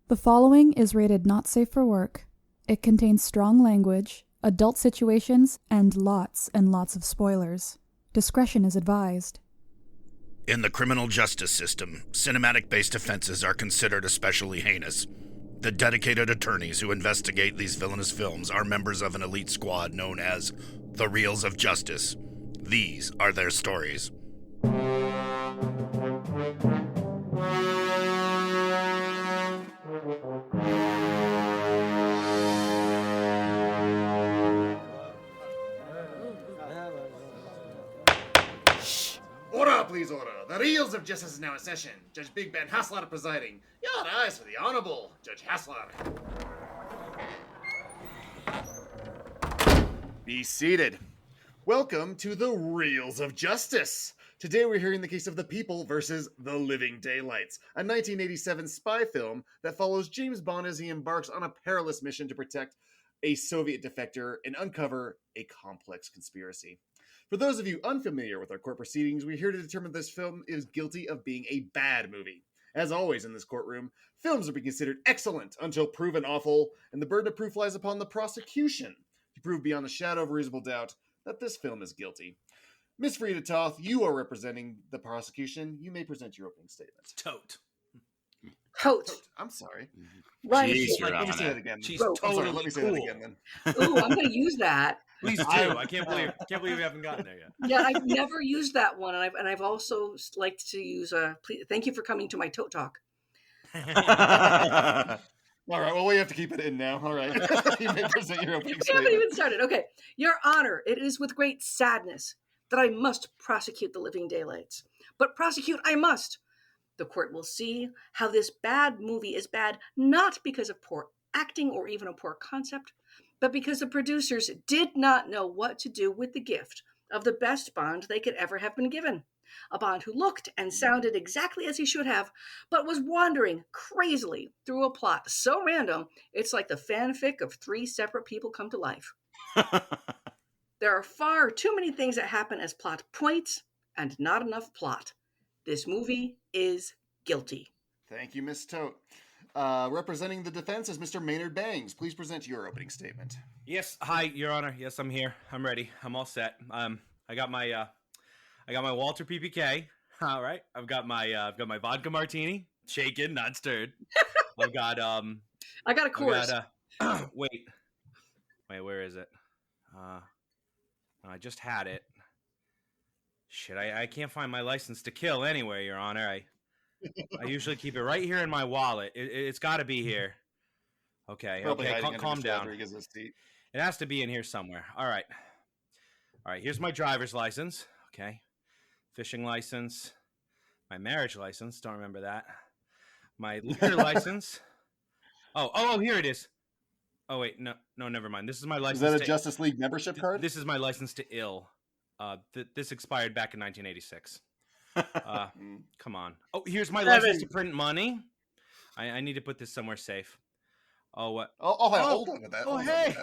The following is rated not safe for work. It contains strong language, adult situations, and lots of spoilers. Discretion is advised. In the criminal justice system, cinematic-based offenses are considered especially heinous. The dedicated attorneys who investigate these villainous films are members of an elite squad known as the Reels of Justice. These are their stories. Order, please, order. The Reels of Justice is now in session. Judge Big Ben Hassler presiding. Your eyes for the Honorable Judge Hassler. Be seated. Welcome to the Reels of Justice. Today we're hearing the case of The People versus The Living Daylights, a 1987 spy film that follows James Bond as he embarks on a perilous mission to protect a Soviet defector and uncover a complex conspiracy. For those of you unfamiliar with our court proceedings, we're here to determine this film is guilty of being a bad movie. As always in this courtroom, films are being considered excellent until proven awful, and the burden of proof lies upon the prosecution to prove beyond the shadow of a reasonable doubt that this film is guilty. Miss Frieda Toth, you are representing the prosecution. You may present your opening statement. Toth. I'm sorry. Right. Jeez, Let me say that again. She's I'm totally sorry, let me say cool. that again then. Ooh, I'm going to use that. Please do. I can't believe we haven't gotten there yet. Yeah, I've never used that one, and I've also liked to use. Thank you for coming to my Toth Talk. All right, well, we have to keep it in now. All right. You may present your opening We haven't statement. even started. Okay, Your Honor, it is with great sadness that I must prosecute the Living Daylights, but prosecute I must. The court will see how this bad movie is bad, not because of poor acting or even a poor concept, but because the producers did not know what to do with the gift of the best Bond they could ever have been given. A Bond who looked and sounded exactly as he should have, but was wandering crazily through a plot so random, it's like the fanfic of 3 separate people come to life. There are far too many things that happen as plot points and not enough plot. This movie is guilty. Thank you, Miss Toth. Representing the defense is Mr. Maynard Bangs. Please present your opening statement. Yes, hi, Your Honor. Yes, I'm here. I'm ready. I'm all set. I got my Walter PPK. All right. I've got my vodka martini, shaken, not stirred. I've got I got a chorus. wait, where is it? I just had it. Shit, I can't find my license to kill anywhere, Your Honor. I usually keep it right here in my wallet. It's got to be here. Okay, Probably okay, hiding calm under Mr. down. Rodriguez's seat. It has to be in here somewhere. All right, here's my driver's license. Okay, fishing license, my marriage license. Don't remember that. My liquor license. Oh, here it is. Oh wait, no, never mind. This is my license. Is that a Justice League membership card? This is my license to ill. This expired back in 1986. Come on. Oh, here's my license to print money. I need to put this somewhere safe. Oh, what? Hold on to that. Oh, hey.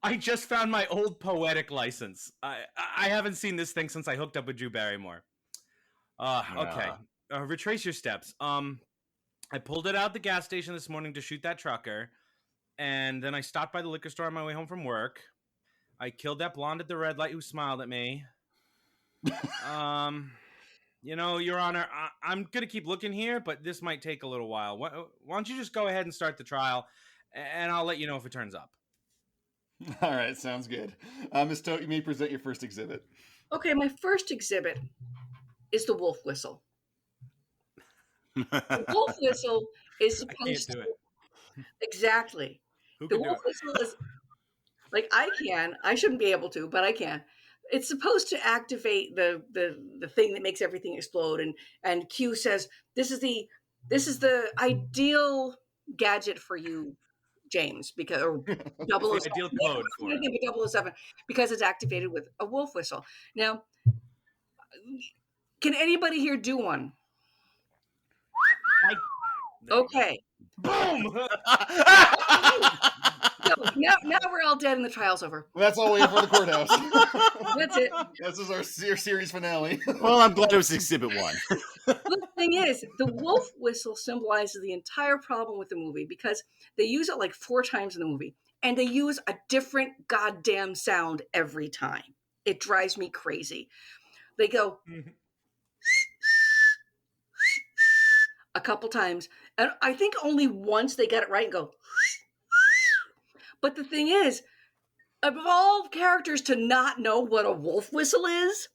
I just found my old poetic license. I haven't seen this thing since I hooked up with Drew Barrymore. Okay. Retrace your steps. I pulled it out the gas station this morning to shoot that trucker, and then I stopped by the liquor store on my way home from work. I killed that blonde at the red light who smiled at me. Your Honor, I'm going to keep looking here, but this might take a little while. Why don't you just go ahead and start the trial, and I'll let you know if it turns up. All right, sounds good. Ms. Toth, you may present your first exhibit. Okay, my first exhibit is the wolf whistle. The wolf whistle is supposed to... Exactly. The wolf whistle is... Like, I shouldn't be able to, but I can. It's supposed to activate the thing that makes everything explode. And Q says, this is the ideal gadget for you, James, because, or 007. Ideal code for it. 007, because it's activated with a wolf whistle. Now, can anybody here do one? Okay. Boom! No, now we're all dead and the trial's over. That's all we have for the courthouse. That's it. This is our series finale. Well, I'm glad it was Exhibit 1. The thing is, the wolf whistle symbolizes the entire problem with the movie because they use it like 4 times in the movie, and they use a different goddamn sound every time. It drives me crazy. They go a couple times, and I think only once they get it right and go. But the thing is, of all characters to not know what a wolf whistle is,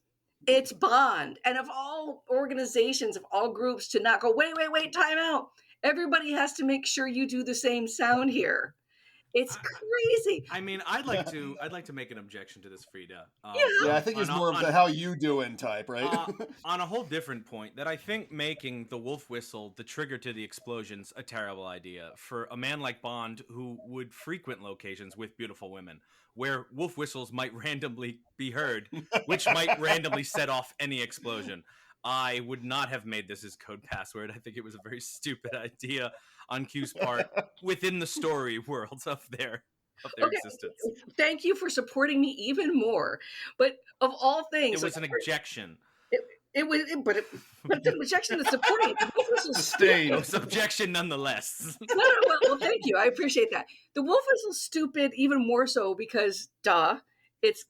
it's Bond. And of all organizations, of all groups to not go, wait, time out. Everybody has to make sure you do the same sound here. It's crazy. I mean, I'd like to make an objection to this, Frieda. Yeah, I think it's more of the how you doing type, right? On a whole different point, that I think making the wolf whistle the trigger to the explosions a terrible idea for a man like Bond who would frequent locations with beautiful women where wolf whistles might randomly be heard, which might randomly set off any explosion. I would not have made this his code password. I think it was a very stupid idea on Q's part within the story worlds of their existence. Thank you for supporting me even more. But of all things, it was an objection. But it's an objection to supporting. Sustained. It was objection nonetheless. No, well, thank you. I appreciate that. The wolf whistle's stupid, even more so because, it's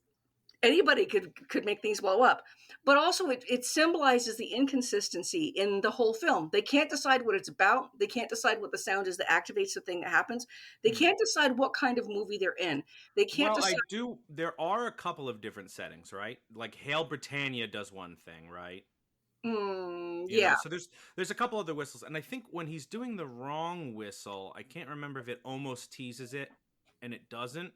anybody could make things blow up. But also it symbolizes the inconsistency in the whole film. They can't decide what it's about. They can't decide what the sound is that activates the thing that happens. They can't decide what kind of movie they're in. They can't decide. There are a couple of different settings, right? Like Hail Britannia does one thing, right? Yeah. So there's a couple other whistles. And I think when he's doing the wrong whistle, I can't remember if it almost teases it and it doesn't.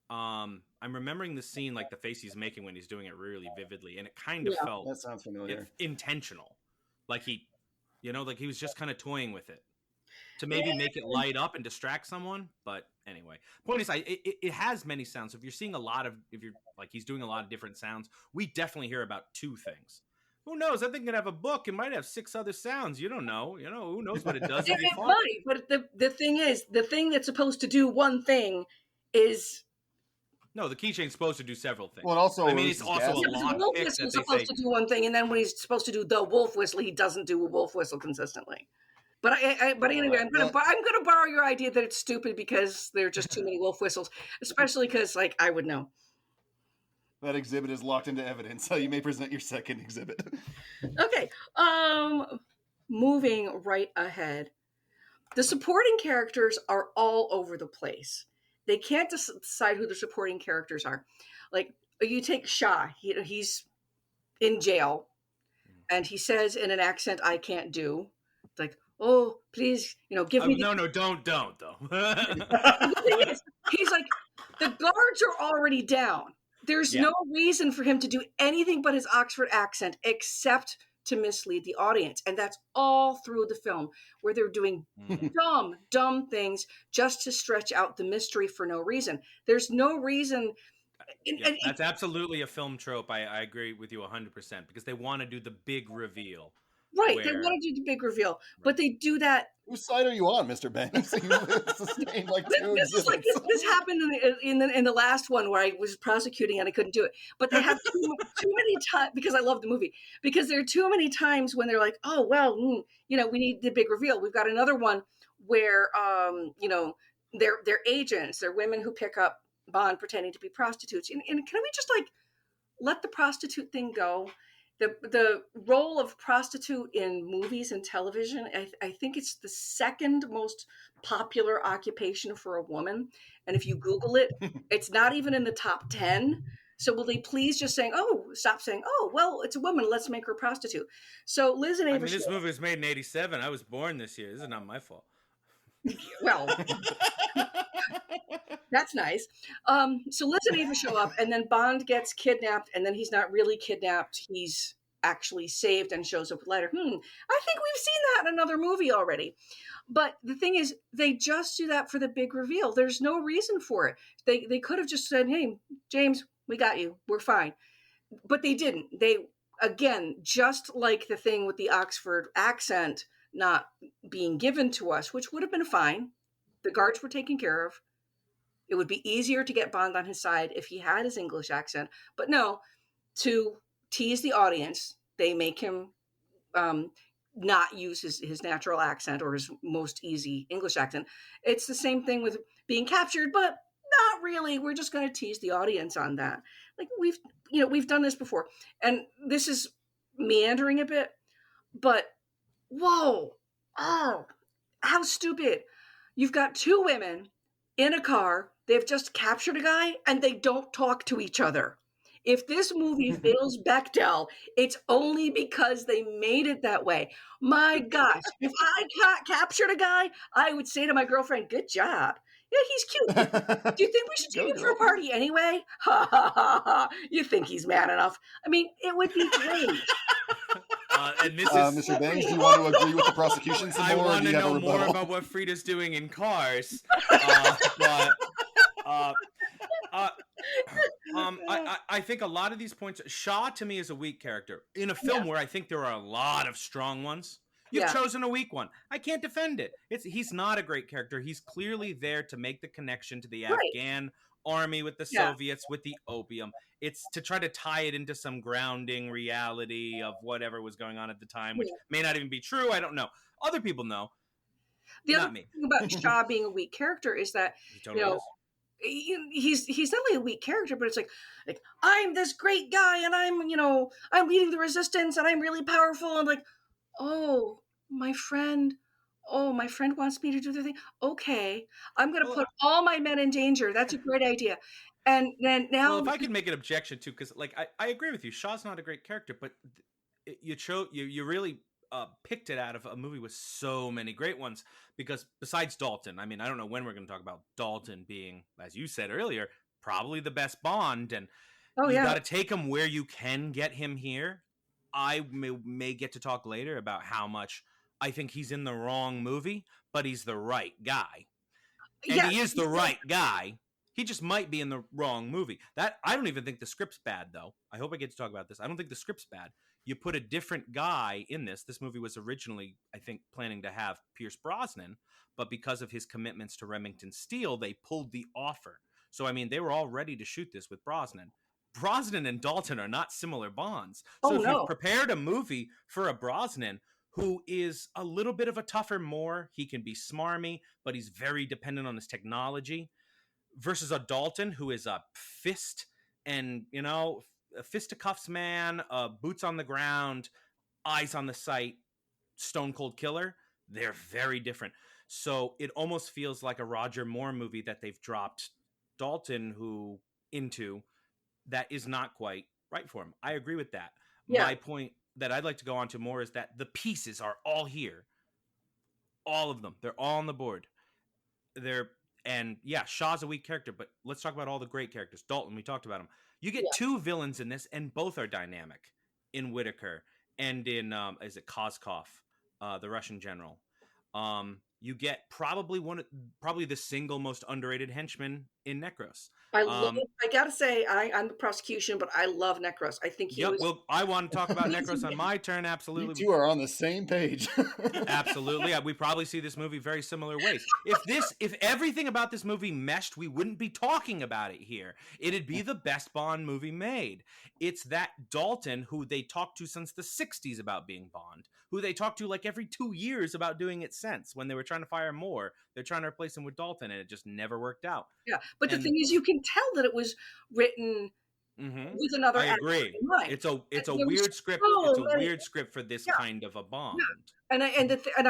I'm remembering the scene, like the face he's making when he's doing it really vividly, and it kind of felt that sounds familiar. Intentional, like he was just kind of toying with it to maybe make it light up and distract someone. But anyway, point aside, it has many sounds. So if he's doing a lot of different sounds, we definitely hear about 2 things. Who knows? I think it could have a book. It might have 6 other sounds. You don't know. Who knows what it does? It might, but the thing is, the thing that's supposed to do one thing is. No, the keychain's supposed to do several things. Well, also, it's also a lot. The wolf whistle's supposed to do one thing, and then when he's supposed to do the wolf whistle, he doesn't do a wolf whistle consistently. But anyway, I'm gonna borrow your idea that it's stupid because there are just too many wolf whistles, especially because I would know. That exhibit is locked into evidence, so you may present your second exhibit. Okay. Moving right ahead, the supporting characters are all over the place. They can't decide who the supporting characters are. Like, you take Shah. He's in jail, and he says in an accent I can't do, like, "Oh, please, give me." No, don't though. The thing is, he's like, the guards are already down. There's no reason for him to do anything but his Oxford accent, except to mislead the audience. And that's all through the film, where they're doing dumb things just to stretch out the mystery for no reason. There's no reason. That's absolutely a film trope. I agree with you 100% because they want to do the big reveal. Right, they want to do the big reveal, but they do that. Whose side are you on, Mr. Banks? You sustained like 2 exhibits. This happened in the last one where I was prosecuting and I couldn't do it. But they have too many times, because I love the movie, because there are too many times when they're like, oh, well, we need the big reveal. We've got another one where, they're agents. They're women who pick up Bond pretending to be prostitutes. And can we just let the prostitute thing go? The role of prostitute in movies and television, I think it's the second most popular occupation for a woman. And if you Google it, it's not even in the top 10. So will they please just stop saying, oh, well, it's a woman, let's make her a prostitute. So Liz and Ava. This movie was made in '87. I was born this year. This is not my fault. Well, that's nice. So Liz and Ava show up, and then Bond gets kidnapped, and then he's not really kidnapped. He's actually saved and shows up with a letter. I think we've seen that in another movie already. But the thing is, they just do that for the big reveal. There's no reason for it. They could have just said, hey, James, we got you. We're fine. But they didn't. They, again, just like the thing with the Oxford accent not being given to us, which would have been fine. The guards were taken care of. It would be easier to get Bond on his side if he had his English accent. But no, to tease the audience, they make him not use his natural accent or his most easy English accent. It's the same thing with being captured, but not really. We're just going to tease the audience on that. Like we've done this before, and this is meandering a bit, but whoa, oh, how stupid! You've got two women in a car. They've just captured a guy, and they don't talk to each other. If this movie fails Bechdel, it's only because they made it that way. My gosh, if I captured a guy, I would say to my girlfriend, "Good job. Yeah, he's cute. Do you think we should take him for a party anyway?" Ha ha ha ha. You think he's man enough? I mean, it would be great. And this is Mr. Bangs, do you want to agree with the prosecution some I more? want do to you have a know more rebuttal? about what Frieda's doing in Cars. I think a lot of these points. Shaw to me is a weak character in a film where I think there are a lot of strong ones. You've chosen a weak one. I can't defend it. He's not a great character. He's clearly there to make the connection to the Afghan army with the Soviets, with the opium. It's to try to tie it into some grounding reality of whatever was going on at the time, which may not even be true. I don't know. Other people know. The not other me. thing about Shaw being a weak character is that He totally is. He's not only a weak character, but it's like I'm this great guy, and I'm leading the resistance, and I'm really powerful, and like, oh, my friend wants me to do the thing. Okay, I'm gonna put all my men in danger. That's a great idea. And then now, well, if I could make an objection too, because like I agree with you, Shaw's not a great character, but you really picked it out of a movie with so many great ones. Because besides Dalton, I mean, I don't know when we're going to talk about Dalton being, as you said earlier, probably the best Bond, and you got to take him where you can get him here. I may get to talk later about how much I think he's in the wrong movie, but he's the right guy, and he is the right guy. He just might be in the wrong movie. That I don't even think the script's bad, though. I hope I get to talk about this. I don't think the script's bad. You put a different guy in this. This movie was originally, I think, planning to have Pierce Brosnan, but because of his commitments to Remington Steele, they pulled the offer. So, I mean, they were all ready to shoot this with Brosnan. Brosnan and Dalton are not similar Bonds. So if you've prepared a movie for a Brosnan who is a little bit of a tougher Moor, he can be smarmy, but he's very dependent on his technology, versus a Dalton who is a fist and, a fisticuffs man, boots on the ground, eyes on the sight, stone cold killer. They're very different. So it almost feels like a Roger Moore movie that they've dropped Dalton into that is not quite right for him. I agree with that. Yeah. My point that I'd like to go on to more is that the pieces are all here. All of them. They're all on the board. And Shaw's a weak character, but let's talk about all the great characters. Dalton, we talked about him. You get two villains in this, and both are dynamic in Whitaker and in, is it Kozkov, the Russian general. You get probably the single most underrated henchman in Necros. I gotta say, I'm the prosecution, but I love Necros. I think he was. Well, I want to talk about Necros on my turn. Absolutely, You two are on the same page. Absolutely, we probably see this movie very similar ways. If everything about this movie meshed, we wouldn't be talking about it here. It'd be the best Bond movie made. It's that Dalton who they talked to since the '60s about being Bond, who they talked to like every 2 years about doing it since when they were trying to fire Moore. They're trying to replace him with Dalton, and it just never worked out. Yeah, but the thing is, you can tell that it was written with another. I agree. It's a weird script. It's a weird script for this kind of a Bond. Yeah.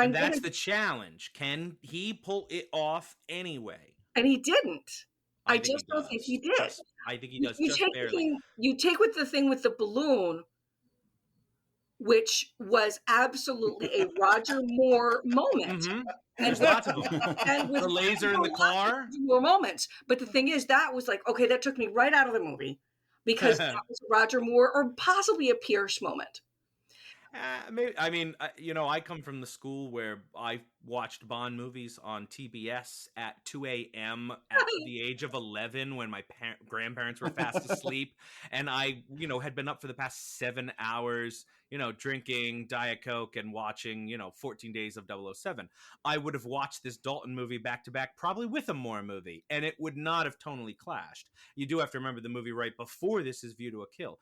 And that's the challenge. Can he pull it off anyway? And he didn't. I just don't think he did. I think he does just barely. You take with the thing with the balloon, which was absolutely a Roger Moore moment. Mm-hmm. There's lots of them. And the laser in the car. More moments. But the thing is, that was like, okay, that took me right out of the movie because that was a Roger Moore or possibly a Pierce moment. Maybe, I mean, I come from the school where I watched Bond movies on TBS at 2 a.m. at the age of 11 when my grandparents were fast asleep. And I, had been up for the past 7 hours, drinking Diet Coke and watching, 14 Days of 007. I would have watched this Dalton movie back to back, probably with a Moore movie, and it would not have tonally clashed. You do have to remember the movie right before this is View to a Kill.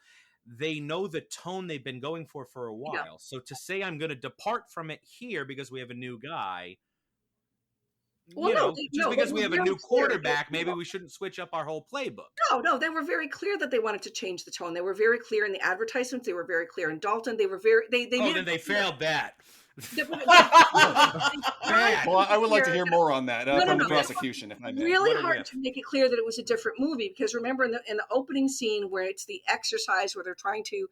They know the tone they've been going for a while. Yeah. So to say I'm going to depart from it here because we have a new guy, Well, because we have a new quarterback, maybe no. we shouldn't switch up our whole playbook. No, they were very clear that they wanted to change the tone. They were very clear in the advertisements. They were very clear in Dalton. They were very. They then they failed that. Well, I would like to hear more on that from the prosecution, if I may. Really hard to make it clear that it was a different movie, because remember in the opening scene where it's the exercise where they're trying to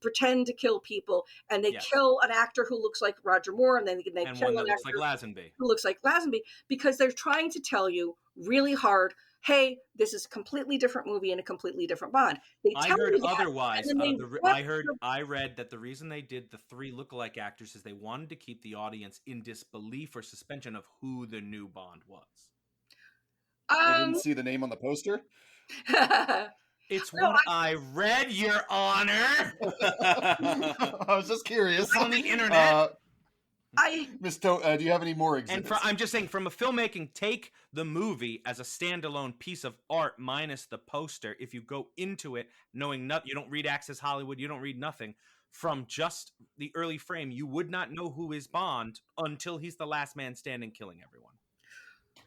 pretend to kill people, and they kill an actor who looks like Roger Moore, and then they kill an actor like Lazenby. who looks like Lazenby, because they're trying to tell you really hard, hey, this is a completely different movie and a completely different Bond. I heard otherwise. I read that the reason they did the 3 lookalike actors is they wanted to keep the audience in disbelief or suspension of who the new Bond was. I didn't see the name on the poster. It's what I read, Your Honor. I was just curious. It's on the internet. Miss Toth, do you have any more exhibits? And I'm just saying, from a filmmaking, take the movie as a standalone piece of art minus the poster. If you go into it knowing nothing, you don't read Access Hollywood, you don't read nothing. From just the early frame, you would not know who is Bond until he's the last man standing, killing everyone.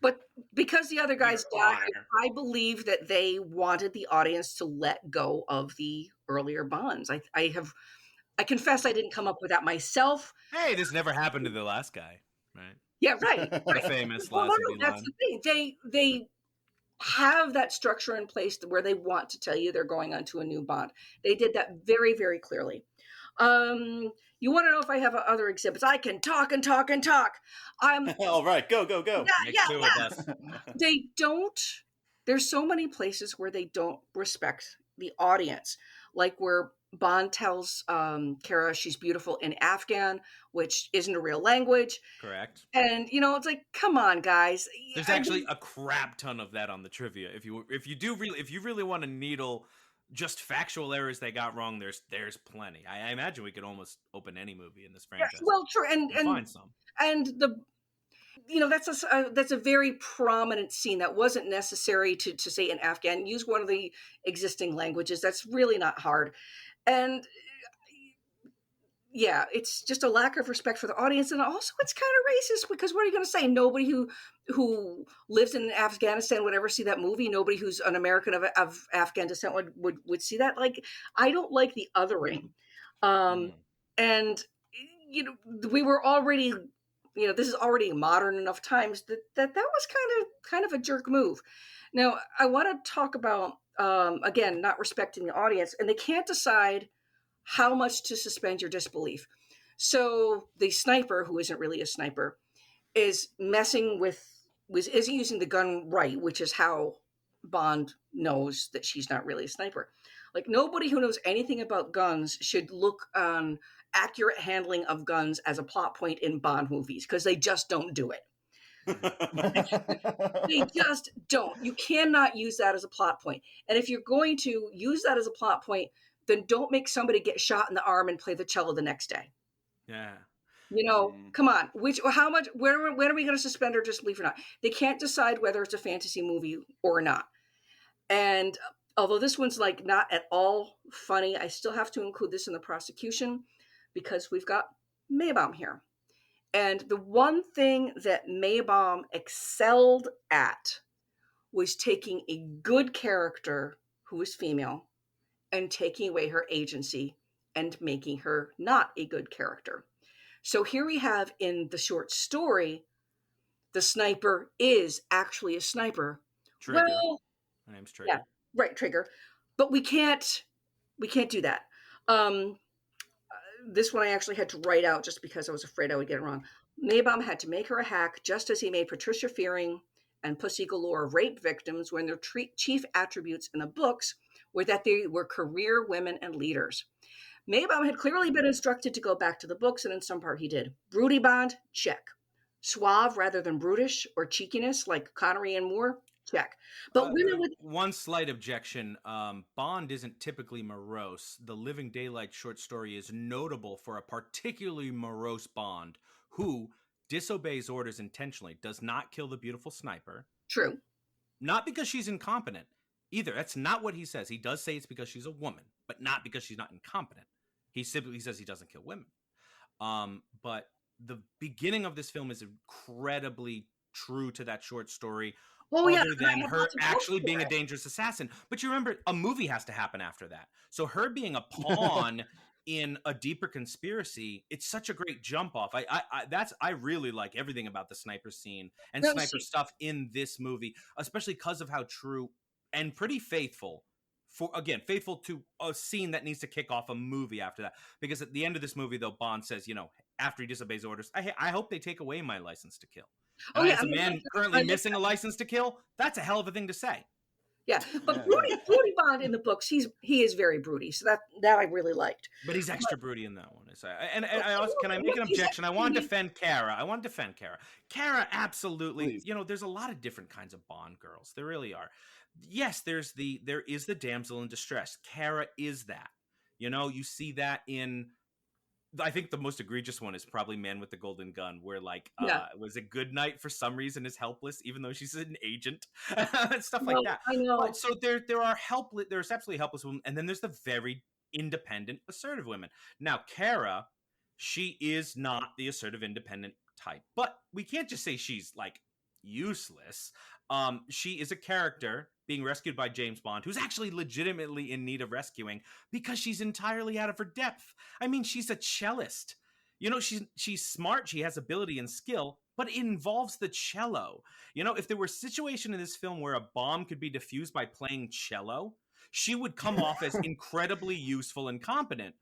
But because the other guys died, I believe that they wanted the audience to let go of the earlier Bonds. I confess I didn't come up with that myself. Hey, this never happened to the last guy, right? Yeah, right. The famous Lazenby line. That's the thing. They have that structure in place where they want to tell you they're going on to a new Bond. They did that very, very clearly. You want to know if I have other exhibits? I can talk and talk and talk. All right, go. They don't. There's so many places where they don't respect the audience, like where Bond tells Kara she's beautiful in Afghan, which isn't a real language. Correct. And it's like, come on, guys. There's actually a crap ton of that on the trivia. If you really want to needle just factual errors they got wrong, there's plenty. I imagine we could almost open any movie in this franchise. Yeah, well, true, and find some. And that's a very prominent scene that wasn't necessary to say in Afghan. Use one of the existing languages. That's really not hard. And yeah, it's just a lack of respect for the audience, and also it's kind of racist, because what are you going to say? Nobody who lives in Afghanistan would ever see that movie. Nobody who's an American of Afghan descent would see that. Like, I don't like the othering, and we were already, this is already modern enough times that was kind of a jerk move. Now, I want to talk about again, not respecting the audience, and they can't decide how much to suspend your disbelief. So the sniper, who isn't really a sniper, is isn't using the gun right, which is how Bond knows that she's not really a sniper. Like, nobody who knows anything about guns should look on accurate handling of guns as a plot point in Bond movies, because they just don't do it. They just don't. You cannot use that as a plot point. And if you're going to use that as a plot point, then don't make somebody get shot in the arm and play the cello the next day. Yeah. Come on. How much? When are we going to suspend our disbelief or not? They can't decide whether it's a fantasy movie or not. And although this one's like not at all funny, I still have to include this in the prosecution because we've got Maybaum here. And the one thing that Maybaum excelled at was taking a good character who was female and taking away her agency and making her not a good character. So here we have in the short story, the sniper is actually a sniper. Trigger. Well, my name's Trigger. Yeah, right, Trigger. But we can't do that. This one I actually had to write out just because I was afraid I would get it wrong. Maybaum had to make her a hack, just as he made Patricia Fearing and Pussy Galore rape victims when their chief attributes in the books were that they were career women and leaders. Maybaum had clearly been instructed to go back to the books, and in some part he did. Broody Bond, check. Suave rather than brutish or cheekiness like Connery and Moore, check. But women with one slight objection: Bond isn't typically morose. The Living Daylight short story is notable for a particularly morose Bond who disobeys orders intentionally, does not kill the beautiful sniper. True. Not because she's incompetent either. That's not what he says. He does say it's because she's a woman, but not because she's not incompetent. He simply says he doesn't kill women. But the beginning of this film is incredibly true to that short story. Other than her actually being a dangerous assassin. But you remember, a movie has to happen after that. So her being a pawn in a deeper conspiracy, it's such a great jump off. I really like everything about the sniper scene and sniper stuff in this movie, especially because of how true and pretty faithful faithful to a scene that needs to kick off a movie after that. Because at the end of this movie, though, Bond says, after he disobeys orders, I hope they take away my license to kill. And as a man currently missing a license to kill, that's a hell of a thing to say. Yeah, but Broody Bond in the books, he is very broody, so that I really liked. But he's extra broody in that one. And I also, can I make an objection? I want to defend Kara. Kara, absolutely. Please. There's a lot of different kinds of Bond girls. There really are. Yes, there is the damsel in distress. Kara is that. You see that in. I think the most egregious one is probably Man with the Golden Gun, where was it Goodnight for some reason is helpless, even though she's an agent, and stuff like that. I know. But so there are helpless. There's absolutely helpless women, and then there's the very independent, assertive women. Now, Kara, she is not the assertive, independent type, but we can't just say she's useless. She is a character being rescued by James Bond, who's actually legitimately in need of rescuing because she's entirely out of her depth. I mean, she's a cellist. She's smart, she has ability and skill, but it involves the cello. If there were a situation in this film where a bomb could be defused by playing cello, she would come off as incredibly useful and competent.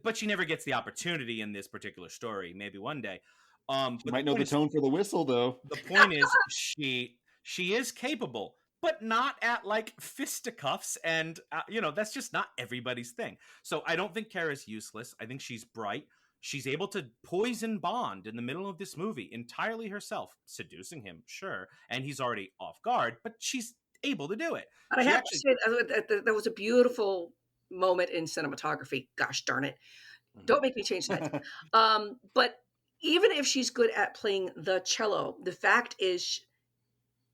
But she never gets the opportunity in this particular story. Maybe one day. But you might know the tone for the whistle, though. The point is, she is capable, but not at fisticuffs, and that's just not everybody's thing. So I don't think Kara's useless. I think she's bright. She's able to poison Bond in the middle of this movie entirely herself, seducing him, sure, and he's already off guard, but she's able to do it. And I have to say that was a beautiful moment in cinematography. Gosh darn it! Don't make me change that. But even if she's good at playing the cello, the fact is,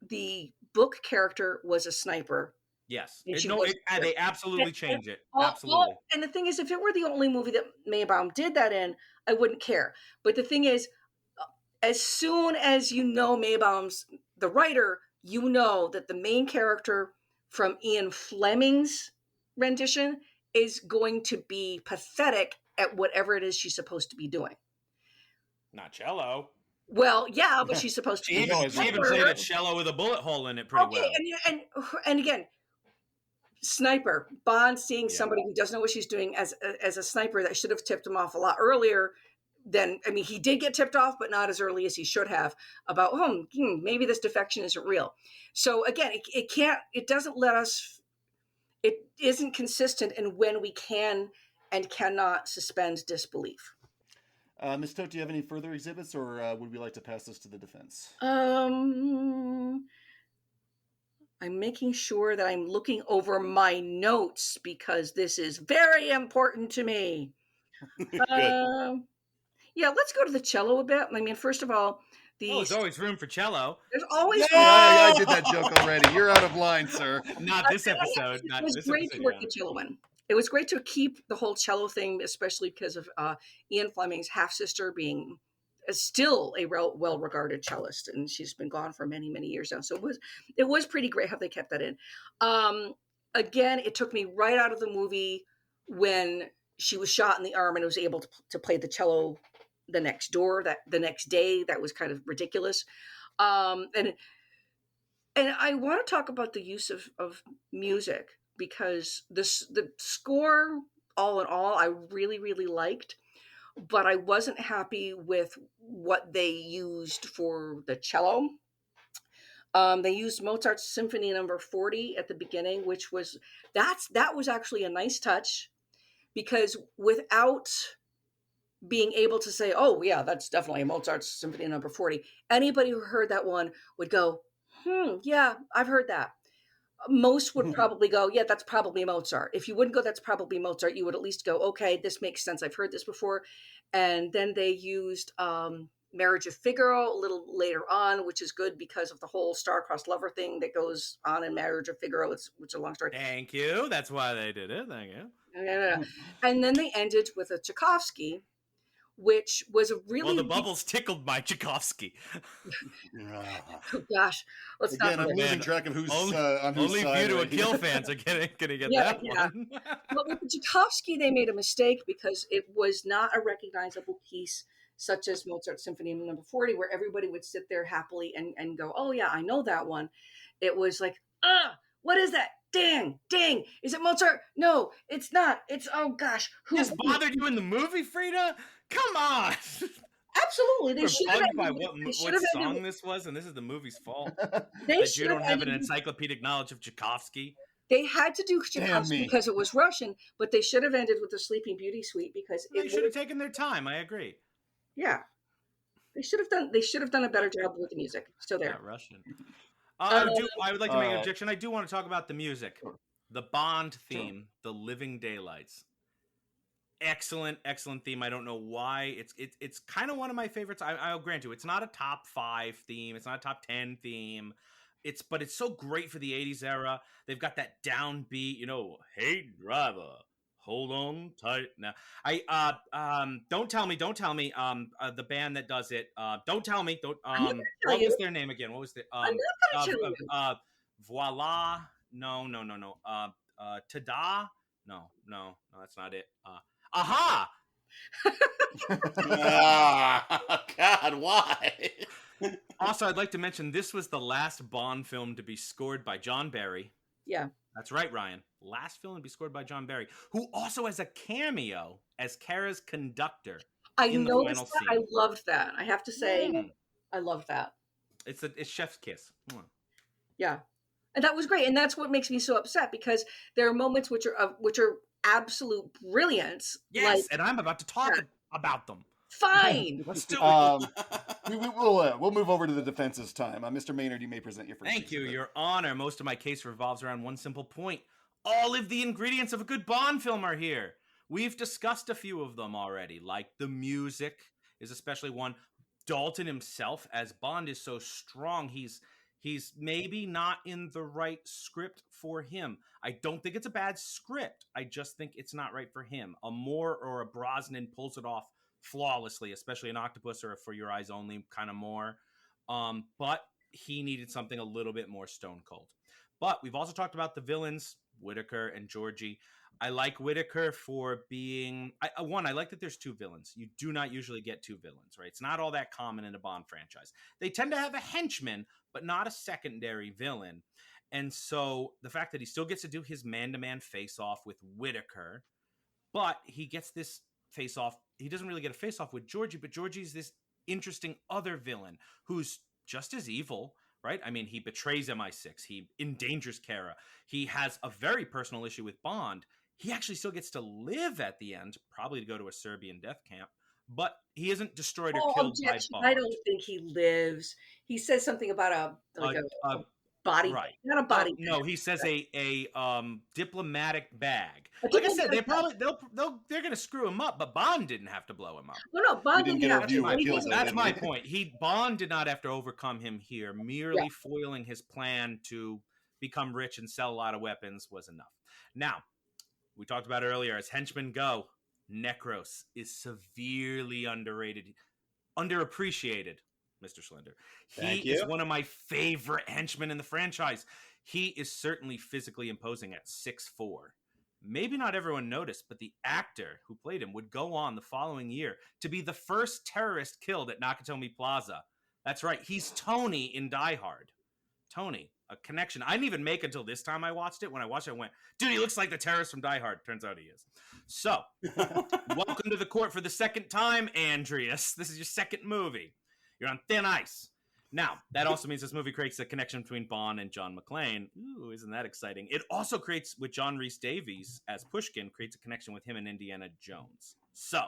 the book character was a sniper. Yes. They absolutely change it. Absolutely. And the thing is, if it were the only movie that Maybaum did that in, I wouldn't care. But the thing is, as soon as Maybaum's the writer, that the main character from Ian Fleming's rendition is going to be pathetic at whatever it is she's supposed to be doing. Not cello. Well, yeah, but she's supposed to. She even played a cello with a bullet hole in it pretty well. And again, sniper Bond seeing somebody who doesn't know what she's doing as a sniper, that should have tipped him off a lot earlier. He did get tipped off, but not as early as he should have about maybe this defection isn't real. So again, it doesn't let us. It isn't consistent in when we can and cannot suspend disbelief. Ms. Toth, do you have any further exhibits, or would we like to pass this to the defense? I'm making sure that I'm looking over my notes because this is very important to me. Let's go to the cello a bit. First of all, there's always room for cello. There's always room. I did that joke already. You're out of line, sir. Not this episode. It was great to work the cello in. It was great to keep the whole cello thing, especially because of Ian Fleming's half-sister being still a well-regarded cellist, and she's been gone for many, many years now. So it was pretty great how they kept that in. Again, it took me right out of the movie when she was shot in the arm and was able to play the cello the next day. That was kind of ridiculous. And I want to talk about the use of music, because the score, all in all, I really, really liked, but I wasn't happy with what they used for the cello. They used Mozart's Symphony No. 40 at the beginning, which was that was actually a nice touch, because without being able to say, oh, yeah, that's definitely Mozart's Symphony Number 40, anybody who heard that one would go, yeah, I've heard that. Most would probably go, yeah, that's probably Mozart. If you wouldn't go, that's probably Mozart, you would at least go, okay, this makes sense. I've heard this before. And then they used Marriage of Figaro a little later on, which is good because of the whole star-crossed lover thing that goes on in Marriage of Figaro. It's a long story. Thank you. That's why they did it. Thank you. And then they ended with a Tchaikovsky, which was a really... Well, the bubbles tickled my Tchaikovsky. Oh, gosh. Let's Again, not... I'm losing track of who's on whose only side. View to a right Kill here. fans are going to get that one. But with the Tchaikovsky, they made a mistake because it was not a recognizable piece, such as Mozart's Symphony Number 40, where everybody would sit there happily and go, oh, yeah, I know that one. It was like, what is that? Dang, is it Mozart? No, it's not. It's, oh gosh. This bothered you in the movie, Frieda? Come on. Absolutely. They should have by what song this was, and this is the movie's fault. That you don't have an encyclopedic knowledge of Tchaikovsky. They had to do Tchaikovsky because it was Russian, but they should have ended with the Sleeping Beauty suite because they should have taken their time. I agree. Yeah. They should have done a better job with the music. Still there. Not Russian. I would like to make an objection. I do want to talk about the music. The Bond theme, The Living Daylights. Excellent theme. I don't know why. It's kind of one of my favorites. I'll grant you, it's not a top 5 theme. It's not a top 10 theme. But it's so great for the 80s era. They've got that downbeat, hey driver, hold on tight. Now, don't tell me. The band that does it. Don't tell me. What was their name again? What was the Voila? No. Tada? No, that's not it. Aha! God, why? Also, I'd like to mention this was the last Bond film to be scored by John Barry. Yeah. That's right, Ryan. Last film to be scored by John Barry, who also has a cameo as Kara's conductor. I noticed that. I loved that. I have to say, I loved that. It's chef's kiss. Yeah. And that was great. And that's what makes me so upset, because there are moments which are absolute brilliance. Yes, and I'm about to talk about them. Fine. Let's do it. We'll move over to the defense's time. Mr. Maynard, you may present your first. Thank you, Your Honor. Most of my case revolves around one simple point. All of the ingredients of a good Bond film are here. We've discussed a few of them already, like the music is especially one. Dalton himself as Bond is so strong, he's maybe not in the right script for him. I don't think it's a bad script. I just think it's not right for him. A Moore or a Brosnan pulls it off flawlessly, especially an Octopus or a For Your Eyes Only kind of more. But he needed something a little bit more stone cold. But we've also talked about the villains, Whitaker and Georgie. I like Whitaker for being... I like that there's 2 villains. You do not usually get 2 villains, right? It's not all that common in a Bond franchise. They tend to have a henchman, but not a secondary villain. And so the fact that he still gets to do his man-to-man face-off with Whitaker, but he gets this face-off... He doesn't really get a face-off with Georgie, but Georgie's this interesting other villain who's just as evil, right? I mean, he betrays MI6. He endangers Kara. He has a very personal issue with Bond. He actually still gets to live at the end, probably to go to a Serbian death camp, but he isn't destroyed or killed by Bond. I don't think he lives. He says something about a body, right? Not a body. No, he says a diplomatic bag. Like I said, they're going to screw him up, but Bond didn't have to blow him up. No, Bond didn't have to. That's my point. Bond did not have to overcome him here. Merely foiling his plan to become rich and sell a lot of weapons was enough. Now, we talked about it earlier. As henchmen go, Necros is severely underappreciated, Mr. Slender. He is one of my favorite henchmen in the franchise. He is certainly physically imposing at 6'4". Maybe not everyone noticed, but the actor who played him would go on the following year to be the first terrorist killed at Nakatomi Plaza. That's right. He's Tony in Die Hard. Tony. A connection I didn't even make until this time I watched it. When I watched it, I went, dude, he looks like the terrorist from Die Hard. Turns out he is. So, welcome to the court for the second time, Andreas. This is your second movie. You're on thin ice. Now, that also means this movie creates a connection between Bond and John McClane. Ooh, isn't that exciting? It also creates, with John Rhys Davies as Pushkin, creates a connection with him and Indiana Jones. So,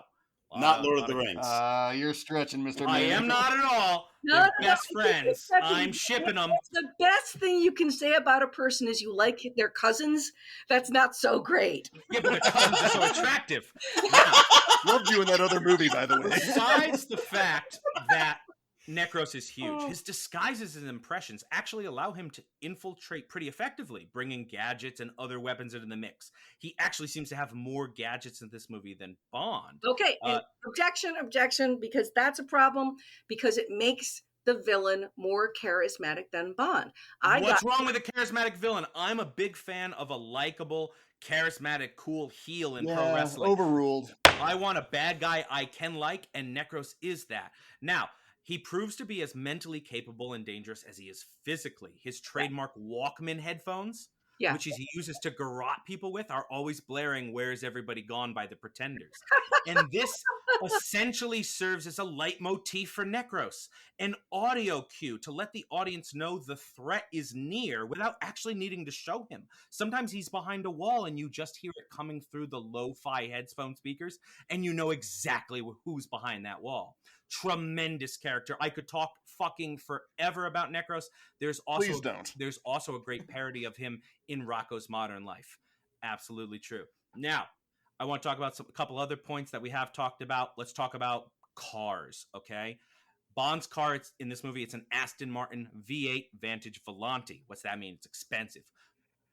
Not Lord of the Rings. You're stretching, Mr. I Manning. am not at all. No, They're no, best I think friends. you're such a- I'm shipping them. The best thing you can say about a person is you like their cousins. That's not so great. Yeah, but the cousins are so attractive. Now, Loved you in that other movie, by the way. besides the fact that Necros is huge, his disguises and impressions actually allow him to infiltrate pretty effectively, bringing gadgets and other weapons into the mix. He actually seems to have more gadgets in this movie than Bond. Okay, and objection, because that's a problem, because it makes the villain more charismatic than Bond. What's wrong with a charismatic villain? I'm a big fan of a likable, charismatic, cool heel in pro wrestling. Overruled. I want a bad guy I can like, and Necros is that. Now, he proves to be as mentally capable and dangerous as he is physically. His trademark Walkman headphones, which he uses to garrote people with, are always blaring "Where's Everybody Gone" by the Pretenders. And this essentially serves as a leitmotif for Necros, an audio cue to let the audience know the threat is near without actually needing to show him. Sometimes he's behind a wall and you just hear it coming through the lo-fi headphone speakers, and you know exactly who's behind that wall. Tremendous character. I could talk fucking forever about Necros. There's also a great parody of him in Rocko's Modern Life. Absolutely true. Now, I want to talk about a couple other points that we have talked about. Let's talk about cars, okay? Bond's car in this movie, it's an Aston Martin V8 Vantage Volante. What's that mean? It's expensive.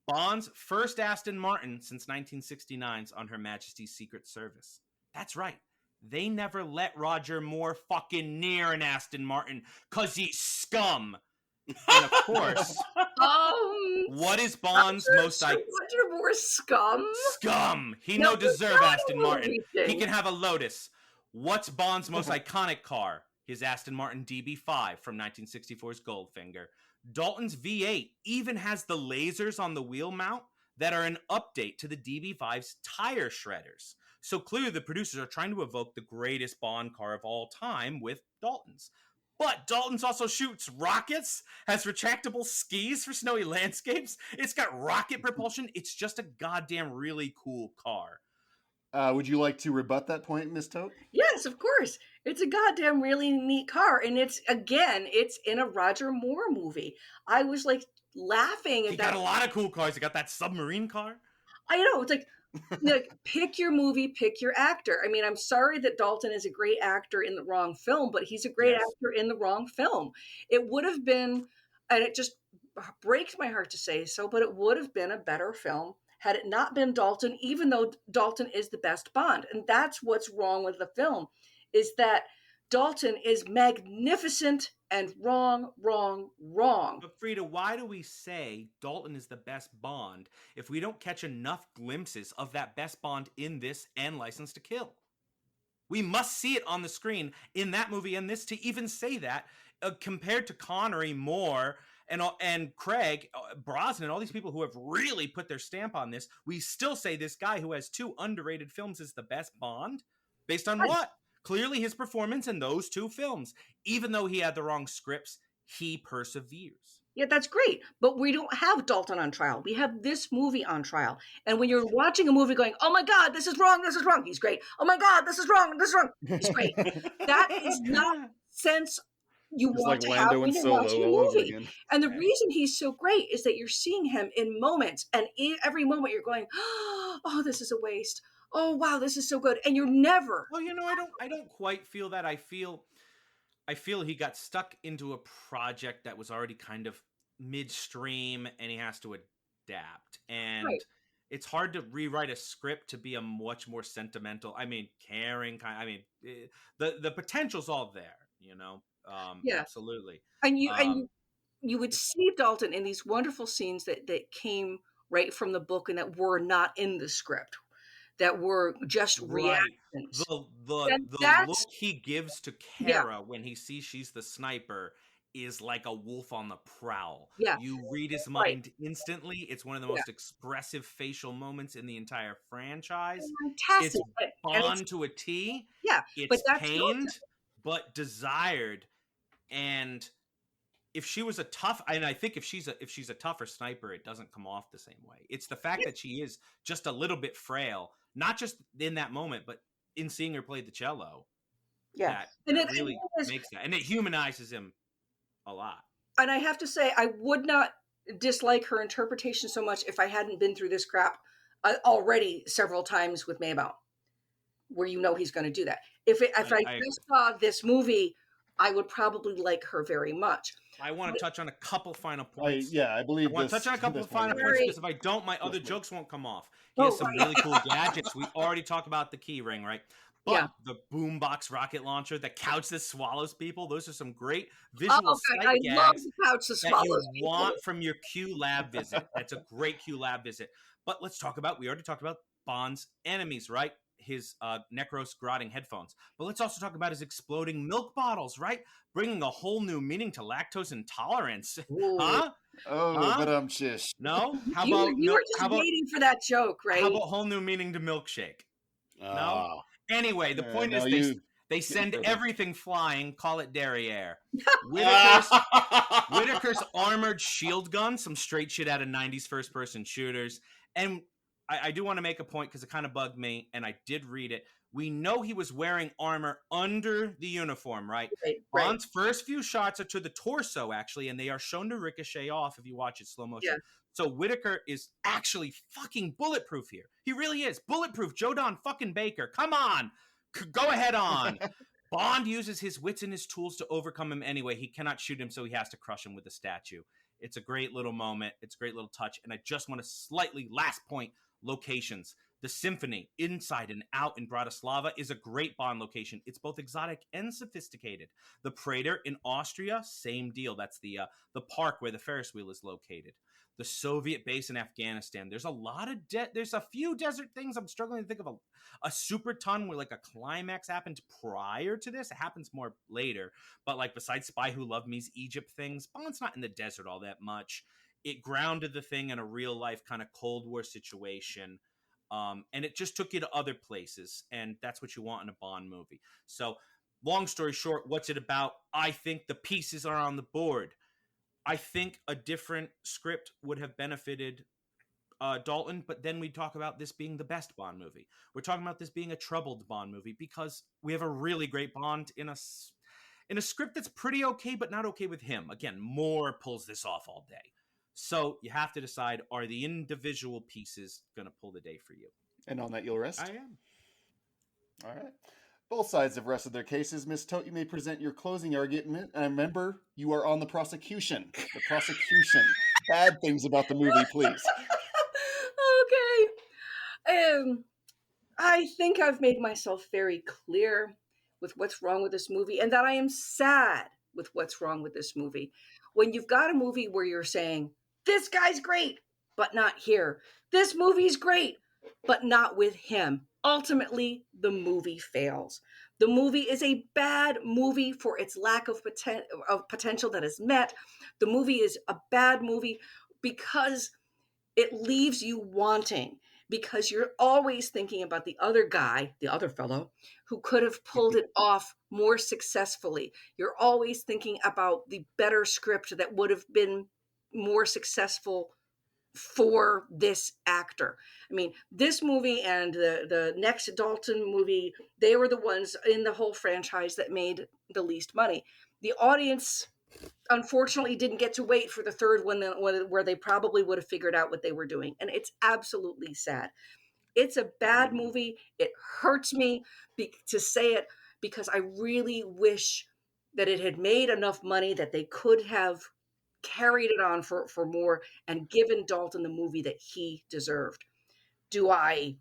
Bond's first Aston Martin since 1969's on Her Majesty's Secret Service. That's right. They never let Roger Moore fucking near an Aston Martin because he's scum. And of course, what is Bond's most Roger Moore scum? Scum. He no deserve Aston Martin. He can have a Lotus. What's Bond's most iconic car? His Aston Martin DB5 from 1964's Goldfinger. Dalton's V8 even has the lasers on the wheel mount that are an update to the DB5's tire shredders. So clearly the producers are trying to evoke the greatest Bond car of all time with Dalton's. But Dalton's also shoots rockets, has retractable skis for snowy landscapes. It's got rocket propulsion. It's just a goddamn really cool car. Would you like to rebut that point, Miss Toth? Yes, of course. It's a goddamn really neat car. And it's in a Roger Moore movie. I was like laughing at that. He got a lot of cool cars. He got that submarine car. I know. It's like, pick your movie, pick your actor. I mean, I'm sorry that Dalton is a great actor in the wrong film, but he's a great actor in the wrong film. It would have been, and it just breaks my heart to say so, but it would have been a better film had it not been Dalton, even though Dalton is the best Bond. And that's what's wrong with the film, is that Dalton is magnificent and wrong. But Frieda, why do we say Dalton is the best Bond if we don't catch enough glimpses of that best Bond in this and License to Kill? We must see it on the screen in that movie and this to even say that, compared to Connery, Moore, and Craig, Brosnan, all these people who have really put their stamp on this. We still say this guy who has 2 underrated films is the best Bond. Based on what? Clearly his performance in those 2 films. Even though he had the wrong scripts, he perseveres. Yeah, that's great. But we don't have Dalton on trial. We have this movie on trial. And when you're watching a movie going, oh my God, this is wrong, he's great. Oh my God, this is wrong, he's great. That is not sense you it's want like to have Lando when and you're Solo watching a all over movie. again. And the reason he's so great is that you're seeing him in moments. And in every moment you're going, oh, this is a waste. Oh, wow, this is so good. And you're never. Well, I don't quite feel that. I feel he got stuck into a project that was already kind of midstream and he has to adapt. And it's hard to rewrite a script to be a much more sentimental, caring kind. The potential's all there, absolutely. And you would see Dalton in these wonderful scenes that came right from the book and that were not in the script, that were just reactions. The look he gives to Kara when he sees she's the sniper is like a wolf on the prowl. Yeah. You read his mind instantly. It's one of the most expressive facial moments in the entire franchise. Fantastic. It's Bond to a T. Yeah. It's pained, but desired. And if she was a tough, and I think if she's a tougher sniper, it doesn't come off the same way. It's the fact that she is just a little bit frail, not just in that moment, but in seeing her play the cello. Yeah, that really makes that, and it humanizes him a lot. And I have to say, I would not dislike her interpretation so much if I hadn't been through this crap already several times with Maybell, where he's going to do that. If I just saw this movie, I would probably like her very much. I want to touch on a couple final points. I believe I want to touch on a couple of final points because if I don't, my other jokes won't come off. He has some really cool gadgets. We already talked about the key ring, right? But the boombox rocket launcher, the couch that swallows people, those are some great visual sight gags love the couch that swallows you want from your Q lab visit. That's a great Q lab visit. But let's talk about, we already talked about Bond's enemies, right? His Necros grotting headphones. But let's also talk about his exploding milk bottles, right? Bringing a whole new meaning to lactose intolerance. Huh? But I'm shish. No? How you were just waiting for that joke, right? How about whole new meaning to milkshake? No? Anyway, the point is they send everything flying, call it derriere. Whitaker's armored shield gun, some straight shit out of 90s first-person shooters. And I do want to make a point because it kind of bugged me, and I did read it. We know he was wearing armor under the uniform, right? Bond's first few shots are to the torso, actually, and they are shown to ricochet off if you watch it slow motion. Yeah. So Whitaker is actually fucking bulletproof here. He really is. Bulletproof. Joe Don fucking Baker. Come on. Go ahead on. Bond uses his wits and his tools to overcome him anyway. He cannot shoot him, so he has to crush him with a statue. It's a great little moment. It's a great little touch. And I just want to slightly, last point, locations. The Symphony, inside and out in Bratislava, is a great Bond location. It's both exotic and sophisticated. The Prater in Austria, same deal. That's the park where the Ferris wheel is located. The Soviet base in Afghanistan. There's a lot of there's a few desert things. I'm struggling to think of a super ton where like a climax happened prior to this. It happens more later. But like besides Spy Who Loved Me's Egypt things, Bond's not in the desert all that much. It grounded the thing in a real life kind of Cold War situation. And it just took you to other places. And that's what you want in a Bond movie. So long story short, what's it about? I think the pieces are on the board. I think a different script would have benefited Dalton, but then we talk about this being the best Bond movie. We're talking about this being a troubled Bond movie because we have a really great Bond in a script that's pretty okay, but not okay with him. Again, Moore pulls this off all day. So you have to decide, are the individual pieces going to pull the day for you? And on that, you'll rest? I am. All right. Both sides have rested their cases. Ms. Toth, you may present your closing argument. And remember, you are on the prosecution. The prosecution. Bad things about the movie, please. Okay. I think I've made myself very clear with what's wrong with this movie and that I am sad with what's wrong with this movie. When you've got a movie where you're saying, this guy's great, but not here. This movie's great, but not with him. Ultimately, the movie fails. The movie is a bad movie for its lack of potential that is met. The movie is a bad movie because it leaves you wanting, because you're always thinking about the other guy, the other fellow, who could have pulled it off more successfully. You're always thinking about the better script that would have been more successful for this actor. I mean, this movie and the next Dalton movie, they were the ones in the whole franchise that made the least money. The audience, unfortunately, didn't get to wait for the third one where they probably would have figured out what they were doing. And it's absolutely sad. It's a bad movie. It hurts me to say it because I really wish that it had made enough money that they could have carried it on for more and given Dalton the movie that he deserved. Do I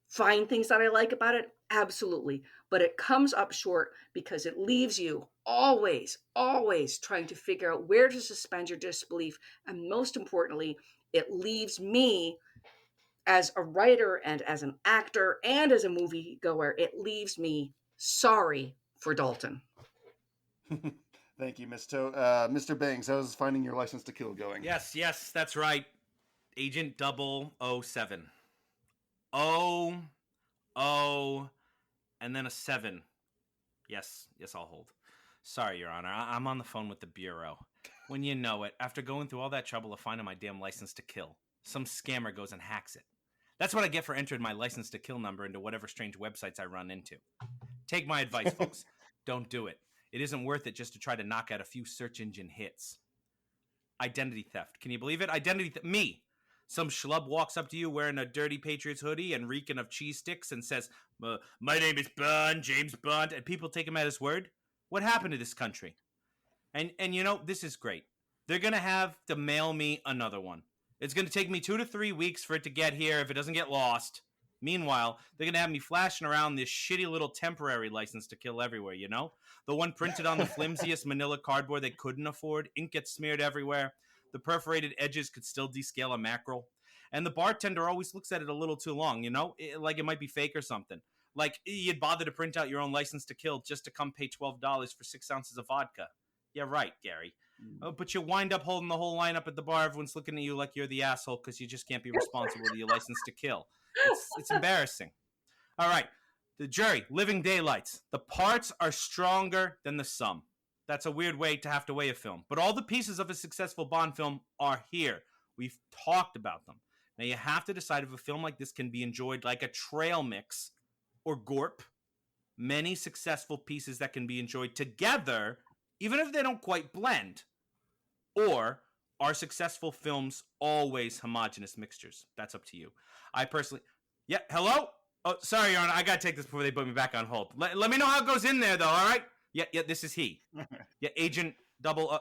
find things that I like about it? Absolutely. But it comes up short because it leaves you always trying to figure out where to suspend your disbelief. And most importantly, it leaves me as a writer and as an actor and as a movie goer, it leaves me sorry for Dalton. Thank you, Ms. Toth. Mr. Banks, how's finding your license to kill going? Yes, that's right. Agent 007. And then a 7. Yes, I'll hold. Sorry, Your Honor. I'm on the phone with the Bureau. When you know it, after going through all that trouble of finding my damn license to kill, some scammer goes and hacks it. That's what I get for entering my license to kill number into whatever strange websites I run into. Take my advice, folks. Don't do it. It isn't worth it just to try to knock out a few search engine hits. Identity theft. Can you believe it? Me. Some schlub walks up to you wearing a dirty Patriots hoodie and reeking of cheese sticks and says, my name is Bond, James Bond, and people take him at his word. What happened to this country? And you know, this is great. They're going to have to mail me another one. It's going to take me 2 to 3 weeks for it to get here if it doesn't get lost. Meanwhile, they're going to have me flashing around this shitty little temporary license to kill everywhere, you know? The one printed on the flimsiest manila cardboard they couldn't afford. Ink gets smeared everywhere. The perforated edges could still descale a mackerel. And the bartender always looks at it a little too long, you know? Like it might be fake or something. Like you'd bother to print out your own license to kill just to come pay $12 for 6 ounces of vodka. Yeah, right, Gary. But you wind up holding the whole line up at the bar. Everyone's looking at you like you're the asshole because you just can't be responsible with your license to kill. It's embarrassing. All right. The jury, Living Daylights. The parts are stronger than the sum. That's a weird way to have to weigh a film. But all the pieces of a successful Bond film are here. We've talked about them. Now you have to decide if a film like this can be enjoyed like a trail mix or gorp. Many successful pieces that can be enjoyed together, even if they don't quite blend. Or are successful films always homogenous mixtures? That's up to you. I personally... Yeah, hello? Oh, sorry, Your Honor. I got to take this before they put me back on hold. Let me know how it goes in there, though, all right? Yeah, this is he. Yeah, Agent Double...